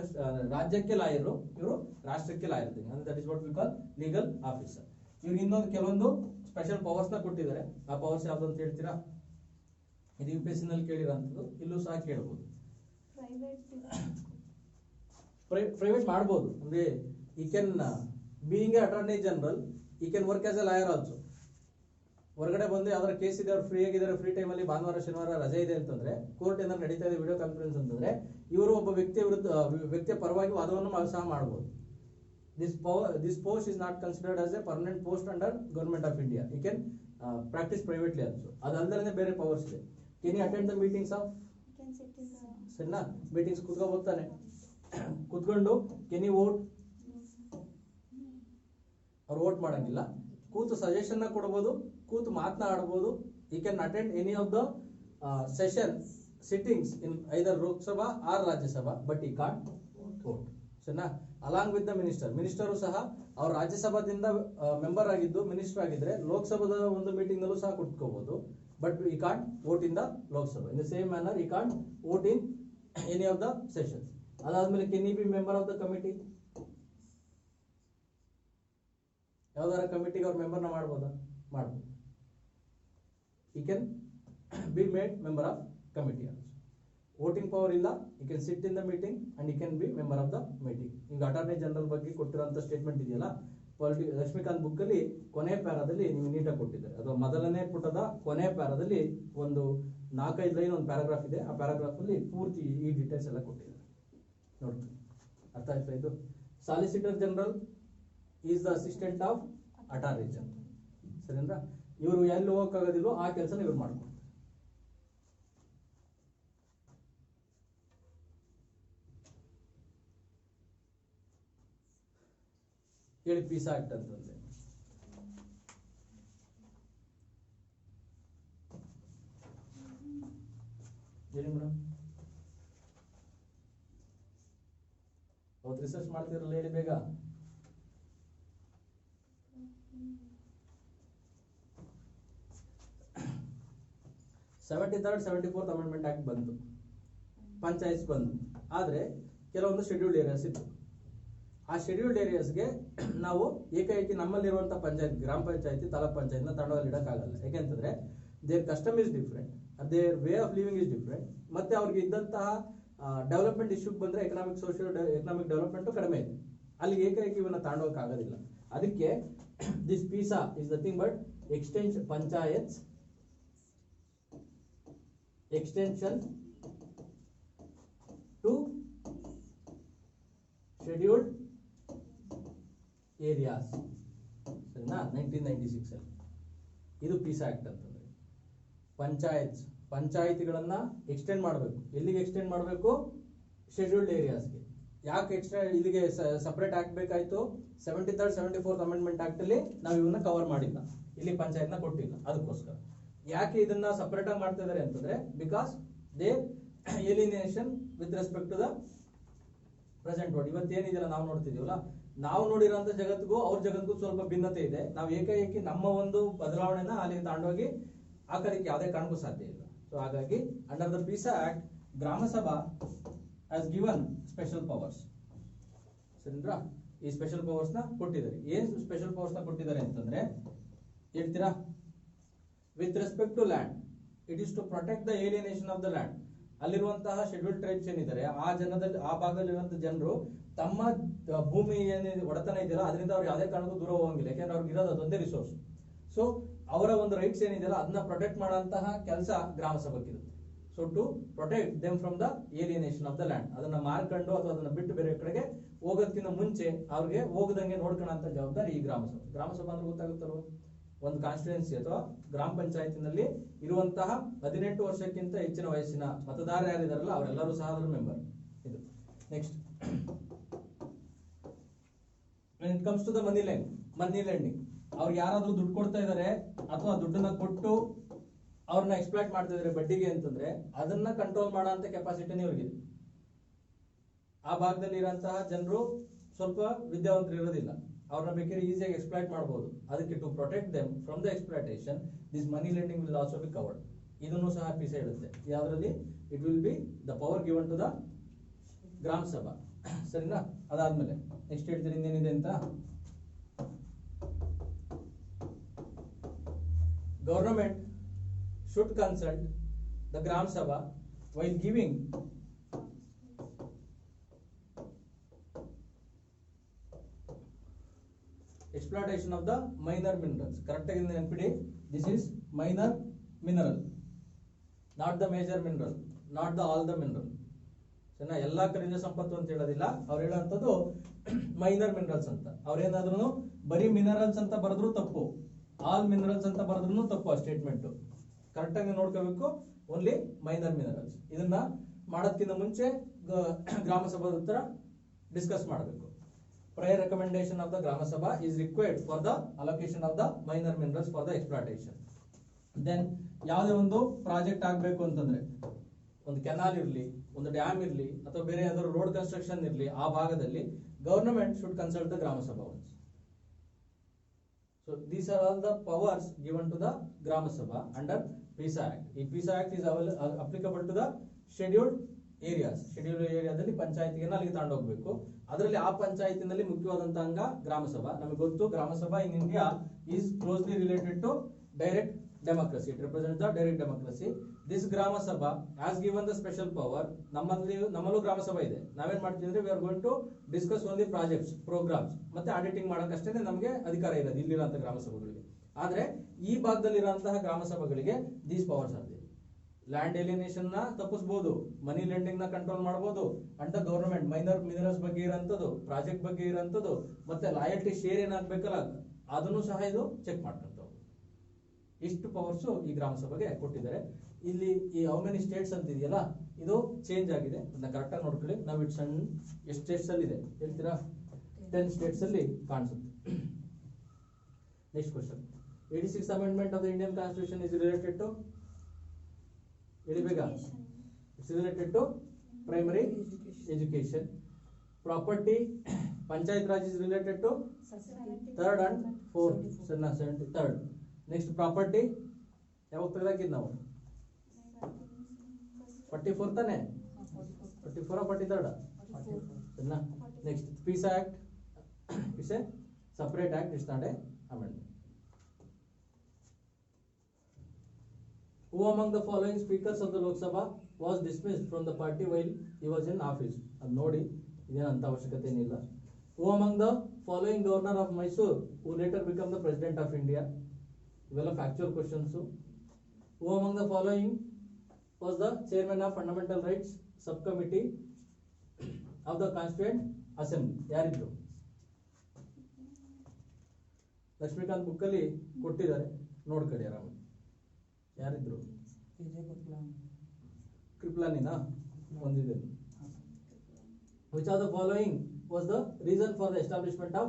ರಾಜ್ಯಕ್ಕೆ ಲಾಯರು, ಇವರು ರಾಷ್ಟ್ರಕ್ಕೆ lawyer. That is what we call legal officer. ಇವ್ರಿಗೆ ಇನ್ನೊಂದು ಕೆಲವೊಂದು ಸ್ಪೆಷಲ್ ಪವರ್ಸ್ ನ ಕೊಟ್ಟಿದ್ದಾರೆ. ಆ ಪವರ್ಸ್ ಯಾವ್ದು ಅಂತ ಹೇಳ್ತೀರಾ? ಇದು UPSC ನಲ್ಲಿ ಕೇಳಿರೋಂಥದ್ದು, ಇಲ್ಲೂ ಸಹ ಕೇಳಬಹುದು. ಪ್ರೈವೇಟ್ ಮಾಡಬಹುದು. ಅಂದ್ರೆ ಈ ಕ್ಯಾನ್ ಬೀಯಿಂಗ್ ಅಟಾರ್ನಿ ಜನರಲ್, ಈ can work as A lawyer also. ಹೊರಗಡೆ ಬಂದು ಯಾವ್ದಾರ ಕೇಸ್ ಇದೆ, ಅವ್ರು ಫ್ರೀ ಆಗಿದ್ದಾರೆ, ಫ್ರೀ ಟೈಮ್ ಅಲ್ಲಿ ಭಾನುವಾರ ಶನಿವಾರ ರಜೆ ಇದೆ ಅಂತಂದ್ರೆ, ಕೋರ್ಟ್ ಏನಾದ್ರು ನಡೀತಾ ಇದೆ ವಿಡಿಯೋ ಕಾನ್ಫರೆನ್ಸ್ ಅಂತಂದ್ರೆ, ಇವರು ಒಬ್ಬ ವ್ಯಕ್ತಿಯ ಪರವಾಗಿ ವಾದವನ್ನು ಸಹ ಮಾಡಬಹುದು. This post is not considered as a permanent post under government of India. You can practice privately also. ಅದಲ್ಲದೆ ಬೇರೆ ಪವರ್ಸ್ ಇದೆ. Can you attend the meetings of? Can sit in the. ಸರಿನಾ? ಮೀಟಿಂಗ್ಸ್ ಕೂತ್ಕೋಬೋಗ್ತಾನೆ. ಕೂತ್ಕೊಂಡು can you vote? ಅವ್ರು vote ಮಾಡಂಗಿಲ್ಲ. ಕೂತು suggestion ನ ಕೊಡಬಹುದು, ಕೂತು ಮಾತನಾಡಬಹುದು. He can attend any of the sittings in either Lok Sabha or Rajya Sabha, but he can't vote. ಸರಿನಾ? ಅಲಾಂಗ್ ವಿತ್ ದ ಮಿನಿಸ್ಟರು ಸಹ ಅವ್ರು ರಾಜ್ಯಸಭಾದಿಂದ ಮೆಂಬರ್ ಆಗಿದ್ದು ಮಿನಿಸ್ಟರ್ ಆಗಿದ್ರೆ ಲೋಕಸಭಾದ ಒಂದು ಮೀಟಿಂಗ್ ನಲ್ಲೂ ಸಹ ಕುತ್ಕೋಬಹುದು. But he can't vote in the Lok Sabha. In the same manner he can't vote in any of the sessions. ಅದಾದ್ಮೇಲೆ can be member of the committee. ಯಾವ್ದಾರ ಕಮಿಟಿಗೆ ಅವ್ರ ಮೆಂಬರ್ನ ಮಾಡ್ಬೋದಾ? ಮಾಡ್ಬೋದು. He can be made member of committee. Voting power ಇಲ್ಲ, you can sit in the meeting and you can be member of the meeting. ಈಗ attorney general ಬಗ್ಗೆ ಕೊಟ್ಟಿರೋಂಥ ಸ್ಟೇಟ್ಮೆಂಟ್ ಇದೆಯಲ್ಲ, ಲಕ್ಷ್ಮೀಕಾಂತ್ ಬುಕ್ ಅಲ್ಲಿ ಕೊನೆ ಪ್ಯಾರಾದಲ್ಲಿ ನೀವು ನೀಟಾಗಿ ಕೊಟ್ಟಿದ್ದಾರೆ. ಅಥವಾ ಮೊದಲನೇ ಪುಟದ ಕೊನೆ ಪ್ಯಾರಾದಲ್ಲಿ ಒಂದು 4-5 ಲೈನ್ ಒಂದು ಪ್ಯಾರಾಗ್ರಾಫ್ ಇದೆ. ಆ ಪ್ಯಾರಾಗ್ರಾಫ್ ಅಲ್ಲಿ ಪೂರ್ತಿ ಈ ಡೀಟೇಲ್ಸ್ ಎಲ್ಲ ಕೊಟ್ಟಿದ್ದಾರೆ. ನೋಡಿ, ಅರ್ಥ ಆಯ್ತಾ? ಇದು solicitor general is the assistant of attorney general. ಸರಿನಾ? ಇವರು ಎಲ್ಲಿ ಹೋಗಕ್ಕಾಗೋದಿಲ್ವೋ ಆ ಕೆಲಸನ ಇವ್ರು ಮಾಡ್ತಾರೆ. ಹೇಳಿ ಪೀಸ್ ಆಕ್ಟ್ ಅಂತಂದ್ರೆ ಹೇಳಿ ಮೇಡಮ್. ಅವತ್ತು ರಿಸರ್ಚ್ ಮಾಡ್ತಿರಲ್ಲ, ಹೇಳಿ ಬೇಗ. ಸೆವೆಂಟಿ-ಥರ್ಡ್ 74th ಅಮೆಂಡ್ಮೆಂಟ್ ಆಕ್ಟ್ ಬಂತು, ಪಂಚಾಯತ್ ಬಂತು. ಆದ್ರೆ ಕೆಲವೊಂದು ಶೆಡ್ಯೂಲ್ಡ್ ಏರಿಯಾಸ್ ಇತ್ತು. ಆ ಶೆಡ್ಯೂಲ್ಡ್ ಏರಿಯಾಸ್ಗೆ ನಾವು ಏಕಾಏಕಿ ನಮ್ಮಲ್ಲಿರುವಂಥ ಪಂಚಾಯತ್, ಗ್ರಾಮ ಪಂಚಾಯತಿ, ತಾಲೂಕ್ ಪಂಚಾಯತ್ನ ತಗೊಂಡೋಗಿ ಇಡೋಕ್ಕಾಗಲ್ಲ. ಯಾಕೆಂತಂದ್ರೆ their custom is different, their way of living is different. ಮತ್ತೆ ಅವ್ರಿಗೆ ಇದ್ದಂತಹ ಡೆವಲಪ್ಮೆಂಟ್ ಇಶ್ಯೂಗೆ ಬಂದ್ರೆ ಎಕನಾಮಿಕ್ ಡೆವಲಪ್ಮೆಂಟು ಕಡಿಮೆ ಇದೆ. ಅಲ್ಲಿಗೆ ಏಕಾಏಕಿ ಇವನ್ನ ತಗೊಂಡೋಗಕ್ಕಾಗೋದಿಲ್ಲ. ಅದಕ್ಕೆ this PESA is nothing but extension panchayats extension to scheduled areas. ಸರಿನಾ? 1996 ಅಲ್ಲಿ ಇದು ಪೀಸ್ ಆಕ್ಟ್ ಅಂತಂದ್ರೆ ಪಂಚಾಯತಿಗಳನ್ನ ಎಕ್ಸ್ಟೆಂಡ್ ಮಾಡಬೇಕು. ಎಲ್ಲಿಗೆ ಎಕ್ಸ್ಟೆಂಡ್ ಮಾಡಬೇಕು? ಶೆಡ್ಯೂಲ್ಡ್ ಏರಿಯಾಸ್ಗೆ. ಯಾಕೆ ಎಕ್ಸ್ಟೆಂಡ್ ಇಲ್ಲಿಗೆ ಸಪರೇಟ್ ಆಕ್ಟ್ ಬೇಕಾಯ್ತು? 73rd 74th ಅಮೆಂಡ್ಮೆಂಟ್ ಆಕ್ಟ್ ಅಲ್ಲಿ ನಾವು ಇವನ್ನ ಕವರ್ ಮಾಡಿಲ್ಲ, ಇಲ್ಲಿ ಪಂಚಾಯತ್ನ ಕೊಟ್ಟಿಲ್ಲ. ಅದಕ್ಕೋಸ್ಕರ ಯಾಕೆ ಇದನ್ನ ಸಪರೇಟ್ ಆಗಿ ಮಾಡ್ತಾ ಇದಾರೆ ಅಂತಂದ್ರೆ, because they alienation with respect to the present world. ಇವತ್ತೇನಿದೆಯಲ್ಲ ನಾವು ನೋಡ್ತಿದೀವಲ್ಲ, ನಾವು ನೋಡಿರೋಂಥ ಜಗತ್ತಿಗೂ ಅವ್ರ ಜಗತ್ತಿಗೂ ಸ್ವಲ್ಪ ಭಿನ್ನತೆ ಇದೆ. ನಾವು ಏಕಾಏಕಿ ನಮ್ಮ ಒಂದು ಬದಲಾವಣೆನ ಅಲ್ಲಿಗೆ ತಗೊಂಡೋಗಿ ಹಾಕೋದಕ್ಕೆ ಯಾವುದೇ ಕಾರಣಕ್ಕೂ ಸಾಧ್ಯ ಇಲ್ಲ. ಸೊ ಹಾಗಾಗಿ ಅಂಡರ್ ದ ಪೀಸಾ ಆಕ್ಟ್ ಗ್ರಾಮ ಸಭಾ ಹ್ಯಾಸ್ ಗಿವನ್ ಸ್ಪೆಷಲ್ ಪವರ್ಸ್. ಸರಿನಾ? ಈ ಸ್ಪೆಷಲ್ ಪವರ್ಸ್ ನ ಕೊಟ್ಟಿದ್ದಾರೆ. ಏನ್ ಸ್ಪೆಷಲ್ ಪವರ್ಸ್ ನ ಕೊಟ್ಟಿದ್ದಾರೆ ಅಂತಂದ್ರೆ ಹೇಳ್ತೀರಾ, with respect to land it is to protect the alienation of the land. ಅಲ್ಲಿರುವಂತಹ ಶೆಡ್ಯೂಲ್ಡ್ ಟ್ರೈಬ್ಸ್ ಏನಿದ್ದಾರೆ ಆ ಜನದಲ್ಲಿ ಆ ಭಾಗದಲ್ಲಿರುವಂತಹ ಜನರು ತಮ್ಮ ಭೂಮಿ ಏನಿದೆ ಒಡೆತನ ಇದೆಯಲ್ಲ ಅದರಿಂದ ಅವ್ರು ಯಾವುದೇ ಕಾರಣಕ್ಕೂ ದೂರ ಹೋಗಂಗಿಲ್ಲ, ಯಾಕೆಂದ್ರೆ ಅವ್ರಿಗೆ ಇರೋದು ಅದೊಂದೇ ರಿಸೋರ್ಸ್. ಸೊ ಅವರ ಒಂದು ರೈಟ್ಸ್ ಏನಿದೆಯಲ್ಲ ಅದನ್ನ ಪ್ರೊಟೆಕ್ಟ್ ಮಾಡುವಂತಹ ಕೆಲಸ ಗ್ರಾಮ ಸಭೆಗಿರುತ್ತೆ. So to protect them from the alienation of the land, ಅದನ್ನ ಮಾರ್ಕೊಂಡು ಅಥವಾ ಅದನ್ನ ಬಿಟ್ಟು ಬೇರೆ ಕಡೆಗೆ ಹೋಗೋದಕ್ಕಿಂತ ಮುಂಚೆ ಅವ್ರಿಗೆ ಹೋಗದಂಗೆ ನೋಡ್ಕೊಳ್ಳೋ ಜವಾಬ್ದಾರಿ ಈ ಗ್ರಾಮ ಸಭೆ. ಗ್ರಾಮ ಸಭಾ ಅಂದ್ರೆ ಗೊತ್ತಾಗುತ್ತಲ್ವ, ಒಂದು ಕಾನ್ಸ್ಟಿಟ್ಯೂನ್ಸಿ ಅಥವಾ ಗ್ರಾಮ ಪಂಚಾಯತಿನಲ್ಲಿ ಇರುವಂತಹ 18 ವರ್ಷಕ್ಕಿಂತ ಹೆಚ್ಚಿನ ವಯಸ್ಸಿನ ಮತದಾರರು ಯಾರಿದಾರಲ್ಲ ಅವರೆಲ್ಲರೂ ಸಹ ಅದರ ಮೆಂಬರ್. ಇದು next when it comes to the money lending, ಅವ್ರಿಗೆ ಯಾರಾದ್ರೂ ದುಡ್ಡು ಕೊಡ್ತಾ ಇದಾರೆ ಅಥವಾ ದುಡ್ಡನ್ನ ಕೊಟ್ಟು ಅವ್ರನ್ನ ಎಕ್ಸ್ಪ್ಲಾಯ್ಟ್ ಮಾಡ್ತಾ ಇದಾರೆ ಬಡ್ಡಿಗೆ ಅಂತಂದ್ರೆ ಅದನ್ನ ಕಂಟ್ರೋಲ್ ಮಾಡೋ ಅಂತ ಕೆಪಾಸಿಟಿನೇ ಇವ್ರಿಗಿದೆ. ಆ ಭಾಗದಲ್ಲಿ ಇರೋಂತಹ ಜನರು ಸ್ವಲ್ಪ ವಿದ್ಯಾವಂತರು ಇರೋದಿಲ್ಲ, ಅವ್ರನ್ನ ಬೇಕಾದ್ರೆ ಈಸಿಯಾಗಿ ಎಕ್ಸ್ಪ್ಲಾಯ್ಟ್ ಮಾಡಬಹುದು. ಅದಕ್ಕೆ to protect them from the exploitation this money lending will also be covered. ಇದನ್ನು ಸಹ ಪೀಸ ಹೇಳುತ್ತೆ ಯಾವ್ದ್ರಲ್ಲಿ, it will be the power given to the gram sabha. ಸರಿನಾ? ಅದಾದ್ಮೇಲೆ ನೆಕ್ಸ್ಟ್ ಹೇಳ್ತೀರಿ ಇನ್ನೇನಿದೆ ಅಂತ. Government should consult the Gram Sabha while giving exploitation of the minor minerals. Correct again NPD, this is minor mineral, not the major mineral, not the all the mineral. ಸರಿನಾ? ಎಲ್ಲಾ ಖನಿಜ ಸಂಪತ್ತು ಅಂತ ಹೇಳೋದಿಲ್ಲ, ಅವ್ರು ಹೇಳೋಂಥದ್ದು ಮೈನರ್ ಮಿನರಲ್ಸ್ ಅಂತ. ಅವ್ರೇನಾದ್ರೂ ಬರೀ minerals ಅಂತ ಬರೆದ್ರು ತಪ್ಪು, ಆಲ್ ಮಿನರಲ್ಸ್ ಅಂತ ಬರೆದ್ರು ತಪ್ಪು. ಆ ಸ್ಟೇಟ್ಮೆಂಟ್ ಕರೆಕ್ಟ್ ಆಗಿ ನೋಡ್ಕೋಬೇಕು. Only minor minerals. ಇದನ್ನ ಮಾಡೋದಕ್ಕಿಂತ ಮುಂಚೆ ಗ್ರಾಮ ಸಭಾ ಹತ್ರ ಡಿಸ್ಕಸ್ ಮಾಡಬೇಕು. Prior recommendation of the gram sabha is required for the allocation of the minor minerals for the exploitation. Then ಯಾವುದೇ ಒಂದು ಪ್ರಾಜೆಕ್ಟ್ ಆಗಬೇಕು ಅಂತಂದ್ರೆ, ಒಂದು ಕೆನಾಲ್ ಇರಲಿ, ಒಂದು ಡ್ಯಾಮ್ ಇರಲಿ, ಅಥವಾ ಬೇರೆ ಯಾವ್ದಾದ್ರು ರೋಡ್ ಕನ್ಸ್ಟ್ರಕ್ಷನ್ ಇರಲಿ, ಆ ಭಾಗದಲ್ಲಿ government should consult the gram ಸಭಾ once. So these are all the powers given to the Grama Sabha under PISA Act. ಈ PISA Act is applicable to the scheduled areas. scheduled ಏರಿಯಾದಲ್ಲಿ ಪಂಚಾಯತಿಗೆ ಅಲ್ಲಿಗೆ ತಗೊಂಡು ಹೋಗ್ಬೇಕು. ಅದರಲ್ಲಿ ಆ ಪಂಚಾಯತಿನಲ್ಲಿ ಮುಖ್ಯವಾದಂತಹ ಅಂಗ ಗ್ರಾಮ ಸಭಾ. ನಮಗೆ ಗೊತ್ತು ಗ್ರಾಮ ಸಭಾ in India is closely related to direct democracy. It represents the direct democracy. This Grama Sabha has given the special power. ನಮ್ಮಲ್ಲೂ ಗ್ರಾಮ ಸಭಾ ಇದೆ. ನಾವೇನ್ ಮಾಡ್ತೀವಿ ಅಂದ್ರೆ we are going to discuss only projects, programs ಮತ್ತೆ ಆಡಿಟಿಂಗ್ ಮಾಡಕ್ಕಷ್ಟೇ ನಮಗೆ ಅಧಿಕಾರ ಇರೋದು ಇಲ್ಲಿರುವಂತಹ ಗ್ರಾಮ ಸಭೆಗಳಿಗೆ. ಆದ್ರೆ ಈ ಭಾಗದಲ್ಲಿ ಇರುವಂತಹ ಗ್ರಾಮ ಸಭೆಗಳಿಗೆ ದೀಸ್ ಪವರ್ಸ್ ಆಗಿದೆ. ಲ್ಯಾಂಡ್ ಏಲಿಯನೇಷನ್ ನ ತಪ್ಪಿಸಬಹುದು, ಮನಿ ಲೆಂಡಿಂಗ್ ನ ಕಂಟ್ರೋಲ್ ಮಾಡಬಹುದು, ಅಂಡ್ ಗವರ್ನಮೆಂಟ್ ಮೈನರ್ ಮಿನರಲ್ಸ್ ಬಗ್ಗೆ ಇರೋಂಥದ್ದು, ಪ್ರಾಜೆಕ್ಟ್ ಬಗ್ಗೆ ಇರೋಂಥದ್ದು, ಮತ್ತೆ ಲಾಯಲ್ಟಿ ಶೇರ್ ಏನಾಗಬೇಕಲ್ಲ ಅದನ್ನು ಸಹ ಇದು ಚೆಕ್ ಮಾಡ್ಕೊಂತ. ಇಷ್ಟು ಪವರ್ಸ್ ಈ ಗ್ರಾಮ ಸಭೆಗೆ ಕೊಟ್ಟಿದ್ದಾರೆ. ಇಲ್ಲಿ ಈ ಹೌ ಮೆನಿ ಸ್ಟೇಟ್ಸ್ ಅಂತ ಇದೆಯಲ್ಲ ಇದು ಚೇಂಜ್ ಆಗಿದೆ, ಅದನ್ನ ಕರೆಕ್ಟ್ ಆಗಿ ನೋಡ್ಕೊಳ್ಳಿ. ನಾವು ಇಟ್ಸ್ ಎಷ್ಟು ಸ್ಟೇಟ್ಸ್ ಅಲ್ಲಿ ಇದೆ ಹೇಳ್ತೀರಾ? 10 ಸ್ಟೇಟ್ಸ್ ಅಲ್ಲಿ ಕಾಣಿಸುತ್ತೆ. Next question, 86th amendment of the Indian Constitution is related to ಹೇಳಿ ಬೇಗ. It's related to primary education. Property panchayat raj is related to 3rd and 4th. ಸರಿನಾ? 73rd. ನೆಕ್ಸ್ಟ್ ಪ್ರಾಪರ್ಟಿ ಯಾವಾಗ ತೆಗೆದಾಕಿದ್ ನಾವು 44 ತಾನೆ? 44 43rd. ಸರಿನಾ? Next PESA act, it's a separate act, it's not a amendment. Who among the following speakers of the Lok Sabha was dismissed from the party while he was in office? ಅದು ನೋಡಿ, ಇದೇನಂತ ಅವಶ್ಯಕತೆ ಏನಿಲ್ಲ. Who among the following governor of Mysore who later became the president of India? ಇವೆಲ್ಲ factual questions. Who among the following was the chairman of Fundamental Rights Subcommittee of the Constituent Assembly? ಯಾರಿದ್ರು? Laxmikanth book ಅಲ್ಲಿ ಕೊಟ್ಟಿದ್ದಾರೆ, ನೋಡ್ಕೊಳ್ಳಿ ಆರಾಮ. ಯಾರಿದ್ರು? ಕೃಪ್ಲಾನಿನಾ ಒಂದಿದೆ. Which of the following was the reason for the establishment of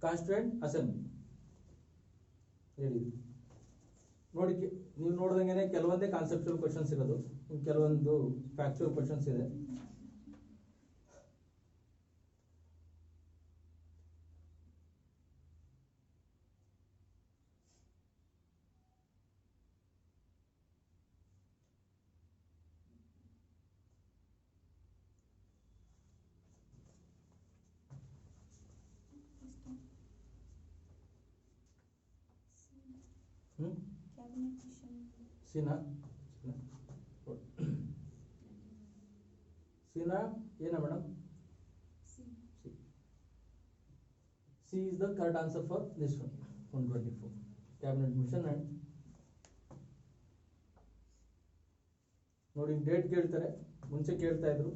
Constituent Assembly? ಹೇಳಿ ನೋಡಿ. ನೀವು ನೋಡಿದಂಗೆ ಕೆಲವೊಂದೇ conceptual questions ಇರೋದು, ಕೆಲವೊಂದು ಫ್ಯಾಕ್ಚುಯಲ್ ಕ್ವಶನ್ಸ್ ಇದೆ. ಸಿನಾ ಸಿನಾ ಏನ madam? C is the correct answer for this one. 124 cabinet mission. And ನೋಡಿ ಡೇಟ್ ಕೇಳ್ತಾರೆ, ಮುಂಚೆ ಕೇಳ್ತಾ ಇದ್ರು,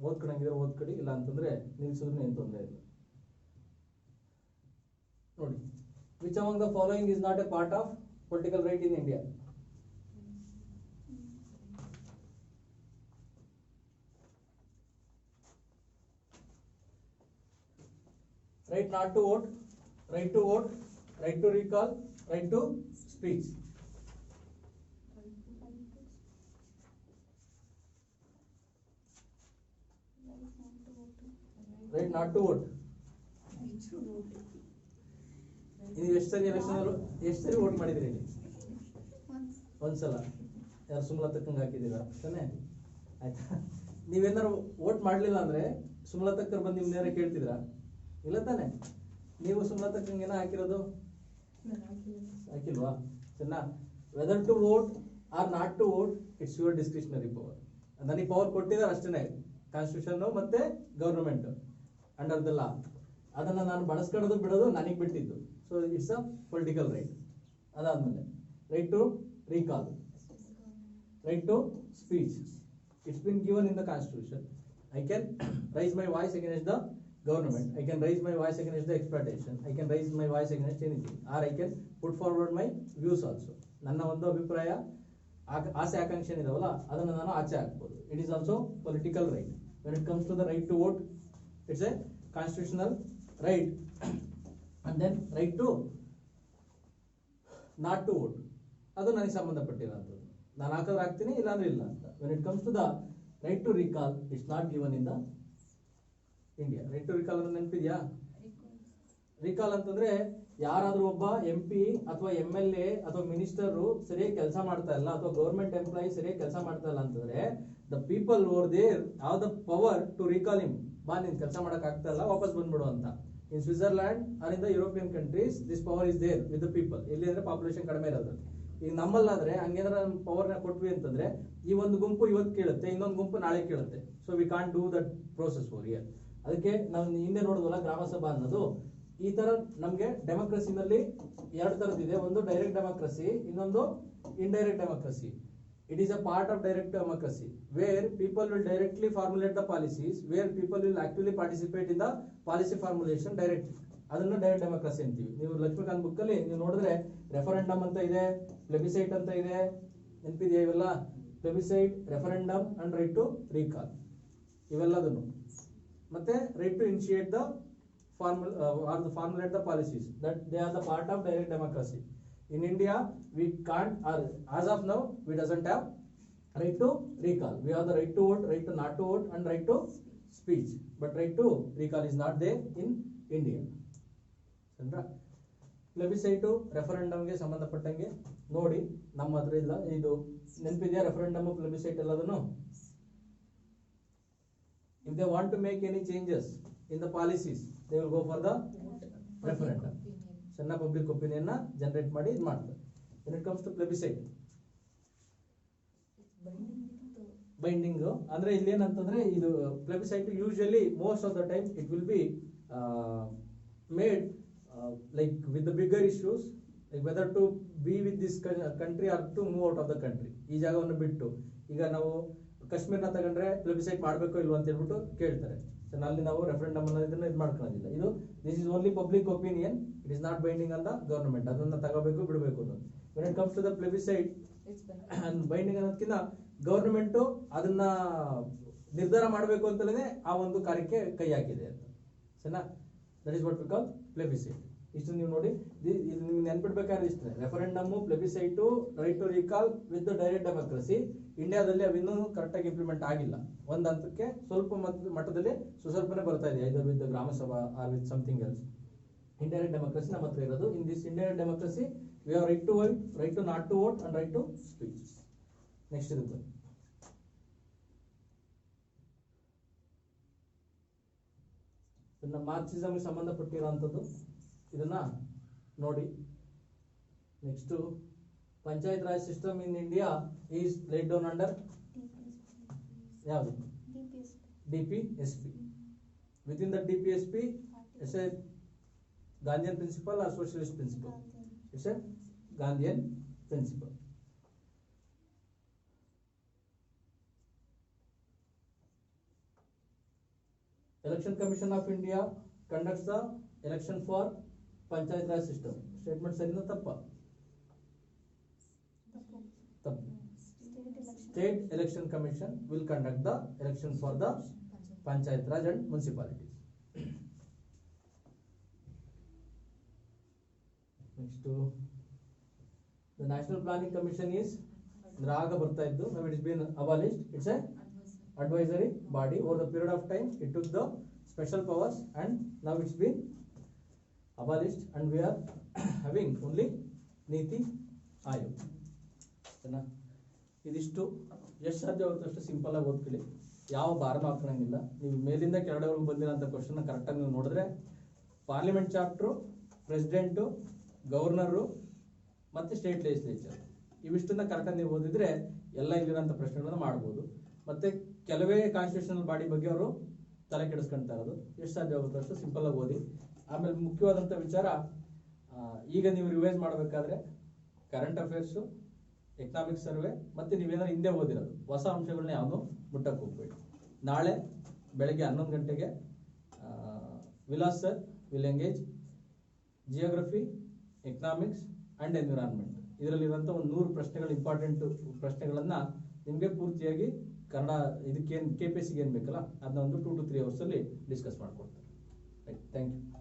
ಓದ್ಕೊಳಂಗಿದ್ರೆ ಓದ್ಕೊಡಿ, ಇಲ್ಲ ಅಂತಂದ್ರೆ ನಿಲ್ಸಿದ್ರು ಏನು ತೊಂದರೆ ಇಲ್ಲ. ನೋಡಿ, which among the following is not a part of political right in India? Right not to vote, right to vote, right to recall, right to speech. Right not to vote. ನೀವು ಎಷ್ಟು ಸರಿ ಎಲೆಕ್ಷನ್ ಎಷ್ಟು ಸರಿ vote ಮಾಡಿದಿರಿ? ಒಂದ್ಸಲ. ಯಾರು ಸುಮಲತಕ್ಕಂಗೆ ಹಾಕಿದ್ದೀರಾ ತಾನೆ? ಆಯ್ತಾ? ನೀವೇನಾರು ವೋಟ್ ಮಾಡಲಿಲ್ಲ ಅಂದ್ರೆ ಸುಮಲತಕ್ಕರ್ ಬಂದು ನಿಮ್ಮ ನೇರ ಕೇಳ್ತಿದ್ರಾ? ಇಲ್ಲ ತಾನೆ? ನೀವು ಸುಮಲತಕ್ಕಂಗೆ ಏನೋ ಹಾಕಿರೋದು? ಹಾಕಿಲ್ವಾ? ಸರಿನಾ? Whether to vote or not to vote, it's your discretionary power. ನನಗೆ ಪವರ್ ಕೊಟ್ಟಿದ್ದಾರೆ ಅಷ್ಟೇ, ಕಾನ್ಸ್ಟಿಟ್ಯೂಷನ್ ಮತ್ತೆ ಗವರ್ನಮೆಂಟ್ ಅಂಡರ್ ದ ಲಾ. ಅದನ್ನ ನಾನು ಬಳಸ್ಕೊಳ್ಳೋದು ಬಿಡೋದು ನನಗೆ ಬಿಟ್ಟಿದ್ದು. So it's a political right. ಅದಾದ್ಮೇಲೆ right to recall, right to speech. It's been given in the constitution. I can raise my voice against the government, I can raise my voice against the exploitation, I can raise my voice against anything, or I can put forward my views also. ನನ್ನ ಒಂದು ಅಭಿಪ್ರಾಯ, ಆಸೆ ಆಕಾಂಕ್ಷೆ ಇದಾವಲ್ಲ, ಅದನ್ನು ನಾನು ಆಚೆ ಹಾಕ್ಬೋದು. It is also political right. When it comes to the right to vote, it's a constitutional right. And then right to not to vote, ಅದು ನನಗೆ ಸಂಬಂಧಪಟ್ಟಿರೋಂಥದ್ದು. ನಾನು ಹಾಕಿದ್ರೆ ಹಾಕ್ತೀನಿ, ಇಲ್ಲಾಂದ್ರೆ ಇಲ್ಲ ಅಂತ. When it comes to the right to recall, it's not given in the India. Right to recall ಅಂದ್ರೆ ನೆನಪಿದ್ಯಾ? ರಿಕಾಲ್ ಅಂತಂದ್ರೆ ಯಾರಾದ್ರೂ ಒಬ್ಬ MP ಅಥವಾ MLA ಅಥವಾ ಮಿನಿಸ್ಟರ್ ಸರಿಯಾಗಿ ಕೆಲಸ ಮಾಡ್ತಾ ಇಲ್ಲ, ಅಥವಾ ಗವರ್ಮೆಂಟ್ ಎಂಪ್ಲಾಯಿ ಸರಿಯಾಗಿ ಕೆಲಸ ಮಾಡ್ತಾ ಇಲ್ಲ ಅಂತಂದ್ರೆ the people over there have the power to recall him. ಬಾ, ನೀನ್ ಕೆಲಸ ಮಾಡಕ್ ಆಗ್ತಾ ಇಲ್ಲ, ವಾಪಸ್ ಬಂದ್ಬಿಡು ಅಂತ. In Switzerland or in the European countries this power is there with the people. ಇಲ್ಲಿ ಅಂದ್ರೆ ಪಾಪ್ಯುಲೇಷನ್ ಕಡಿಮೆ ಇರೋದು. ಈಗ ನಮ್ಮಲ್ಲಾದ್ರೆ ಹಂಗೇನಾರ ಪವರ್ ನ ಕೊಟ್ವಿ ಅಂತಂದ್ರೆ ಈ ಒಂದು ಗುಂಪು ಇವತ್ತು ಕೇಳುತ್ತೆ, ಇನ್ನೊಂದು ಗುಂಪು ನಾಳೆ ಕೇಳುತ್ತೆ. So we can't do that process for here. ಅದಕ್ಕೆ ನಾವು ಹಿಂದೆ ನೋಡಿದ್ವಲ್ಲ ಗ್ರಾಮ ಸಭಾ ಅನ್ನೋದು, ಈ ತರ ನಮ್ಗೆ ಡೆಮೋಕ್ರಸಿನಲ್ಲಿ ಎರಡು ತರದಿದೆ. ಒಂದು ಡೈರೆಕ್ಟ್ ಡೆಮೋಕ್ರಸಿ, ಇನ್ನೊಂದು indirect democracy. It is a part of direct democracy where people will directly formulate the policies, where people will actively participate in the policy formulation directly. ಅದನ್ನ ಡೈರೆಕ್ಟ್ ಡೆಮೋಕ್ರಸಿ ಅಂತೀವಿ. ನೀವು ಲಕ್ಷ್ಮೀಕಾಂತ್ ಬುಕ್ ಅಲ್ಲಿ ನೀವು ನೋಡಿದ್ರೆ referendum ಅಂತ ಇದೆ, ಪ್ಲೆಬಿಸೈಟ್ ಅಂತ ಇದೆ, ನೆನಪಿದೆಯಾ ಇವೆಲ್ಲ? Plebiscite, referendum and right to recall, ಇವೆಲ್ಲದನ್ನು. ಮತ್ತೆ right to initiate the formulate the policies, that they are the part of direct democracy. In India we can't, or as of now we doesn't have right to recall. We have the right to vote, right to not to vote, and right to speech, but right to recall is not there in India. Sandra, plebiscite referendum ಗೆ ಸಂಬಂಧಪಟ್ಟಂಗೆ ನೋಡಿ, ನಮ್ಮ ಹತ್ರ ಇಲ್ಲ ಇದು. ನೆನಪಿದೆಯಾ referendum ಪ್ಲೆಬಿಸೈಟ್ ಎಲ್ಲದನ್ನು? If they want to make any changes in the policies, they will go for the referendum. ಸಣ್ಣ ಪಬ್ಲಿಕ್ ಒಪಿನಿಯನ್ ನ ಜನರೇಟ್ ಮಾಡಿ ಇದು ಮಾಡ್ತಾರೆ. When it comes to plebiscite, binding ಅಂದ್ರೆ ಇಲ್ಲಿ ಏನಂತಂದ್ರೆ, ಇದು plebiscite usually most of the time it will be made like with the bigger issues, like whether to be with this country or to move out of the country. ಈ ಜಾಗವನ್ನು ಬಿಟ್ಟು, ಈಗ ನಾವು ಕಾಶ್ಮೀರ್ನ ತಗೊಂಡ್ರೆ ಪ್ಲೆಬಿಸೈಟ್ ಮಾಡಬೇಕು ಇಲ್ವ ಅಂತ ಹೇಳ್ಬಿಟ್ಟು ಕೇಳ್ತಾರೆ. ಅಲ್ಲಿ ನಾವು ರೆಫರೆಂಡಮ್ ಅನ್ನೋದನ್ನ ಇದು ಮಾಡ್ಕೊಳ್ಳೋದಿಲ್ಲ. ಇದು this is only public opinion, it is not binding on the government. ಅದನ್ನ ತಗೋಬೇಕು ಬಿಡಬೇಕು ಅನ್ನೋದು. When it comes to the plebiscite and binding ಅನ್ನೋದಕ್ಕಿಂತ ಗವರ್ನಮೆಂಟ್ ಅದನ್ನ ನಿರ್ಧಾರ ಮಾಡಬೇಕು ಅಂತಲೇ ಆ ಒಂದು ಕಾರ್ಯಕ್ಕೆ ಕೈ ಹಾಕಿದೆ ಅಂತ. ಸರಿನಾ? That is what we call plebiscite. ಇಷ್ಟು ನೀವು ನೋಡಿ, ಇದು ನಿಮ್ಗೆ ನೆನ್ಪಿಡ್ಬೇಕಾದ್ರೆ ಇಷ್ಟೇ. Referendum, plebiscite, right to recall with direct democracy. ಇಂಡಿಯಾದಲ್ಲಿ ಅವಿನ್ನೂ ಕರೆಕ್ಟಾಗಿ ಇಂಪ್ಲಿಮೆಂಟ್ ಆಗಿಲ್ಲ. ಒಂದು ಹಂತಕ್ಕೆ ಸ್ವಲ್ಪ ಮಟ್ಟದಲ್ಲಿ ಸ್ವಲ್ಪನೇ ಬರ್ತಾ ಇದೆ, ಐದರ್ with gram sabha or with something else. Indirect democracy ನಮ್ಮ ಹತ್ರ ಇರೋದು. In this indirect democracy we have right to vote, right to not to vote, and right to speech. Next ಇರುತ್ತೆ ಮಾರ್ಕ್ಸಿಸಮ್ಗೆ ಸಂಬಂಧಪಟ್ಟಿರುವಂಥದ್ದು. ಇದನ್ನ ನೋಡಿ. Next panchayat raj system in India is laid down under ಯಾವುದು? DPSP. Within the DPSP, it's a Gandhian principle or socialist principle? It's a Gandhian principle. Election Commission of India conducts the election for Panchayat Raj system. Statement sarina tappa? Tappu. State Election Commission will conduct the election for the Panchayat Raj and municipalities. Next to the National Planning Commission is Raga ಬರ್ತಾ ಇದ್ದು, now it has been abolished. It's a advisory body. Over the period of time it took the special powers and now it's been abolished and we are having only Niti Ayog. ಇದಿಷ್ಟು ಎಷ್ಟು ಸಾಧ್ಯ ಆಗುತ್ತೆ ಅಷ್ಟು simple ಆಗಿ ಓದ್ಕೊಳ್ಳಿ, ಯಾವ ಭಾರನೂ ಹಾಕೋಂಗಿಲ್ಲ. ನೀವು ಮೇಲಿಂದ ಕೆಳಗಡೆವರೆಗೂ ಬಂದಿರೋಂಥ ಕ್ವಶನ್ ಕರೆಕ್ಟಾಗಿ ನೀವು ನೋಡಿದ್ರೆ ಪಾರ್ಲಿಮೆಂಟ್ ಚಾಪ್ಟ್ರು, ಪ್ರೆಸಿಡೆಂಟು, ಗವರ್ನರು ಮತ್ತು ಸ್ಟೇಟ್ ಲೆಜಿಸ್ಲೇಚರ್ ಇವಿಷ್ಟನ್ನ ಕರೆಕ್ಟಾಗಿ ನೀವು ಓದಿದ್ರೆ ಎಲ್ಲ ಇಲ್ಲಿರೋಂಥ ಪ್ರಶ್ನೆಗಳನ್ನು ಮಾಡ್ಬೋದು. ಮತ್ತು ಕೆಲವೇ ಕಾನ್ಸ್ಟಿಟ್ಯೂಷನಲ್ ಬಾಡಿ ಬಗ್ಗೆ ಅವರು ತಲೆ ಕೆಡಿಸ್ಕೊಳ್ತಾ ಇರೋದು. ಎಷ್ಟು ಸಾಧ್ಯ ಆಗುತ್ತೆ ಅಷ್ಟು ಸಿಂಪಲ್ ಆಗಿ ಓದಿ. ಆಮೇಲೆ ಮುಖ್ಯವಾದಂಥ ವಿಚಾರ, ಈಗ ನೀವು ರಿವೈಸ್ ಮಾಡಬೇಕಾದ್ರೆ ಕರೆಂಟ್ ಅಫೇರ್ಸು, ಎಕನಾಮಿಕ್ ಸರ್ವೆ ಮತ್ತು ನೀವೇನಾದ್ರು ಹಿಂದೆ ಓದಿರೋದು ಹೊಸ ಅಂಶಗಳನ್ನ ಯಾವುದು ಮುಟ್ಟಕ್ಕೆ ಹೋಗ್ಬೇಡಿ. ನಾಳೆ ಬೆಳಗ್ಗೆ 11 ಗಂಟೆಗೆ Vilas sir will engage geography, economics and environment. ಇದರಲ್ಲಿರುವಂಥ ಒಂದು 100 ಪ್ರಶ್ನೆಗಳು, ಇಂಪಾರ್ಟೆಂಟ್ ಪ್ರಶ್ನೆಗಳನ್ನು ನಿಮಗೆ ಪೂರ್ತಿಯಾಗಿ ಕನ್ನಡ ಇದಕ್ಕೇನು KPSCಗೆ ಏನು ಬೇಕಲ್ಲ ಅದನ್ನ ಒಂದು 2 to 3 ಅವರ್ಸಲ್ಲಿ ಡಿಸ್ಕಸ್ ಮಾಡ್ಕೊಡ್ತಾರೆ. Thank you.